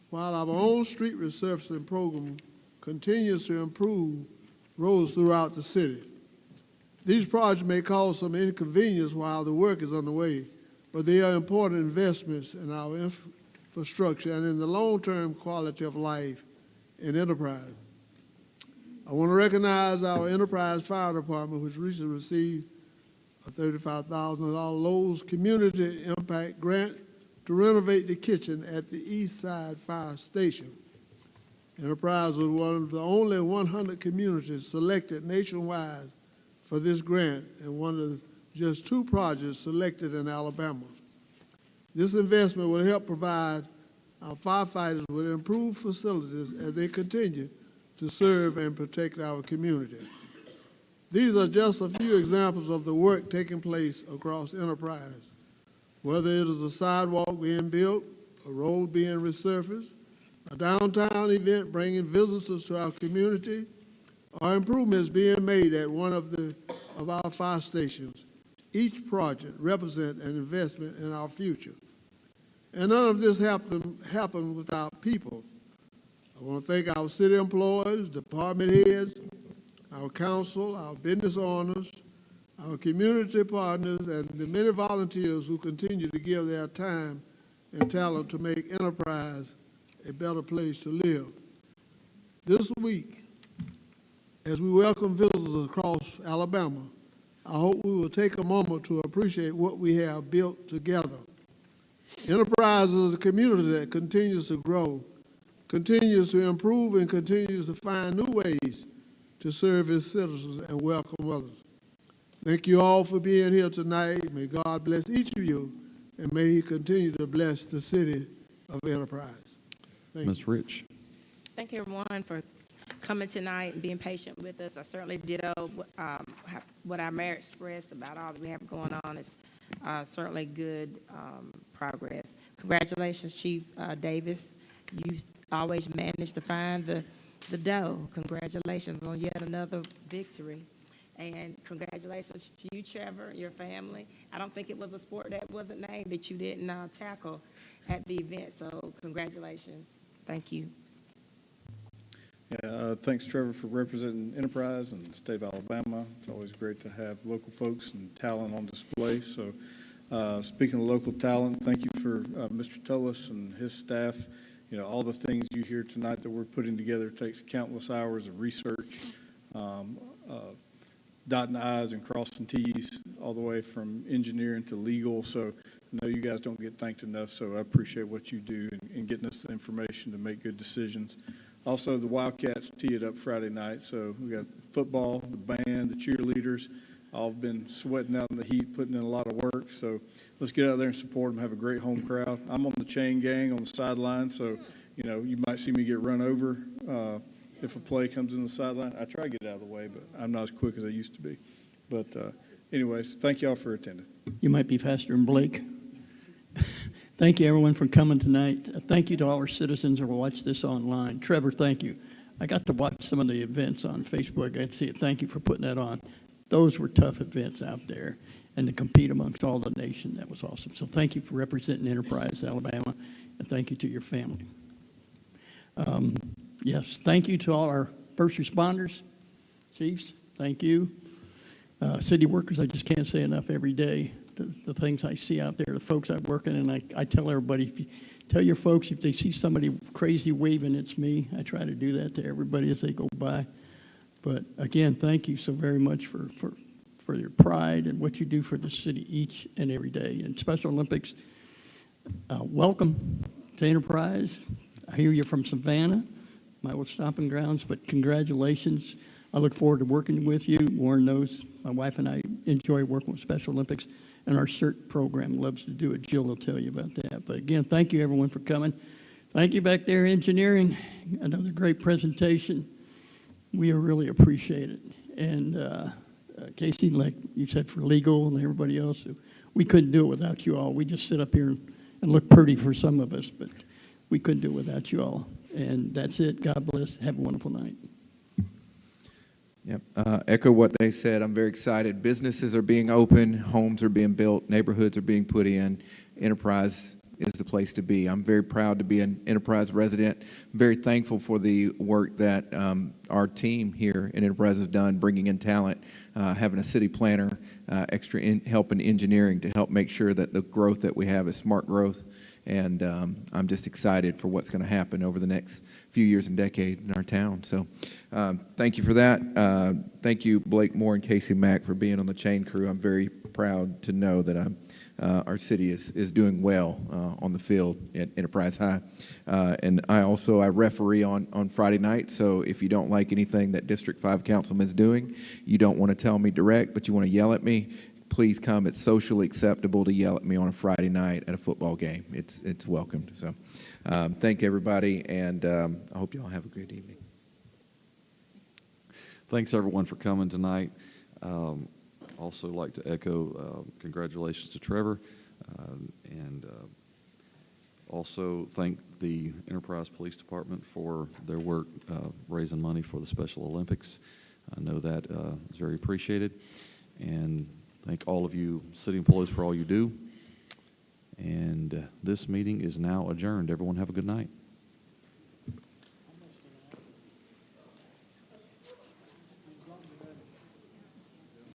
S15: while our own street resurfacing program continues to improve roads throughout the city. These projects may cause some inconvenience while the work is underway, but they are important investments in our infrastructure and in the long-term quality of life in Enterprise. I want to recognize our Enterprise Fire Department, which recently received a $35,000 Lowe's Community Impact Grant to renovate the kitchen at the East Side Fire Station. Enterprise was one of the only 100 communities selected nationwide for this grant and one of just 2 projects selected in Alabama. This investment will help provide our firefighters with improved facilities as they continue to serve and protect our community. These are just a few examples of the work taking place across Enterprise. Whether it is a sidewalk being built, a road being resurfaced, a downtown event bringing visitors to our community, or improvements being made at one of our fire stations, each project represents an investment in our future. And none of this happened without people. I want to thank our city employees, department heads, our council, our business owners, our community partners, and the many volunteers who continue to give their time and talent to make Enterprise a better place to live. This week, as we welcome visitors across Alabama, I hope we will take a moment to appreciate what we have built together. Enterprise is a community that continues to grow, continues to improve, and continues to find new ways to serve its citizens and welcome others. Thank you all for being here tonight. May God bless each of you, and may He continue to bless the city of Enterprise. Thank you.
S1: Ms. Rich.
S14: Thank you, everyone, for coming tonight and being patient with us. I certainly ditto what our mayor expressed about all that we have going on. It's certainly good progress. Congratulations, Chief Davis. You always manage to find the dough. Congratulations on yet another victory. And congratulations to you, Trevor, and your family. I don't think it was a sport that wasn't named that you didn't tackle at the event, so congratulations. Thank you.
S9: Yeah, thanks, Trevor, for representing Enterprise and the state of Alabama. It's always great to have local folks and talent on display. So speaking of local talent, thank you for Mr. Tullis and his staff. You know, all the things you hear tonight that we're putting together takes countless hours of research, dotting I's and crossing T's, all the way from engineering to legal. So I know you guys don't get thanked enough, so I appreciate what you do in getting us the information to make good decisions. Also, the Wildcats tee it up Friday night, so we got football, the band, the cheerleaders, all have been sweating out in the heat, putting in a lot of work. So let's get out there and support them, have a great home crowd. I'm on the chain gang on the sideline, so, you know, you might see me get run over if a play comes in the sideline. I try to get out of the way, but I'm not as quick as I used to be. But anyways, thank you all for attending.
S10: You might be faster than Blake. Thank you, everyone, for coming tonight. Thank you to all our citizens who will watch this online. Trevor, thank you I got to watch some of the events on Facebook. I see it. Thank you for putting that on. Those were tough events out there, and to compete amongst all the nation, that was awesome. So thank you for representing Enterprise, Alabama, and thank you to your family. Yes, thank you to all our first responders, chiefs, thank you. City workers, I just can't say enough every day. The things I see out there, the folks I'm working, and I tell everybody, if you tell your folks if they see somebody crazy waving, it's me. I try to do that to everybody as they go by. But again, thank you so very much for your pride and what you do for the city each and every day. And Special Olympics, welcome to Enterprise. I hear you're from Savannah, my old stomping grounds, but congratulations. I look forward to working with you. Warren knows my wife and I enjoy working with Special Olympics, and our CERT program loves to do it. Jill will tell you about that. But again, thank you, everyone, for coming. Thank you back there, engineering. Another great presentation. We really appreciate it. And Casey, like you said, for legal and everybody else, we couldn't do it without you all. We just sit up here and look pretty for some of us, but we couldn't do it without you all. And that's it. God bless. Have a wonderful night.
S3: Yep. Echo what they said. I'm very excited. Businesses are being opened, homes are being built, neighborhoods are being put in. Enterprise is the place to be. I'm very proud to be an Enterprise resident. I'm very thankful for the work that our team here in Enterprise has done, bringing in talent, having a city planner, extra help in engineering to help make sure that the growth that we have is smart growth. And I'm just excited for what's going to happen over the next few years and decades in our town. So thank you for that. Thank you, Blake Moore and Casey Mack, for being on the chain crew. I'm very proud to know that our city is doing well on the field at Enterprise High. And I referee on Friday night, so if you don't like anything that District 5 Councilman is doing, you don't want to tell me direct, but you want to yell at me, please come. It's socially acceptable to yell at me on a Friday night at a football game. It's welcomed. So thank everybody, and I hope you all have a good evening.
S1: Thanks, everyone, for coming tonight. Also like to echo congratulations to Trevor, and also thank the Enterprise Police Department for their work raising money for the Special Olympics. I know that is very appreciated. And thank all of you city employees for all you do. And this meeting is now adjourned. Everyone have a good night.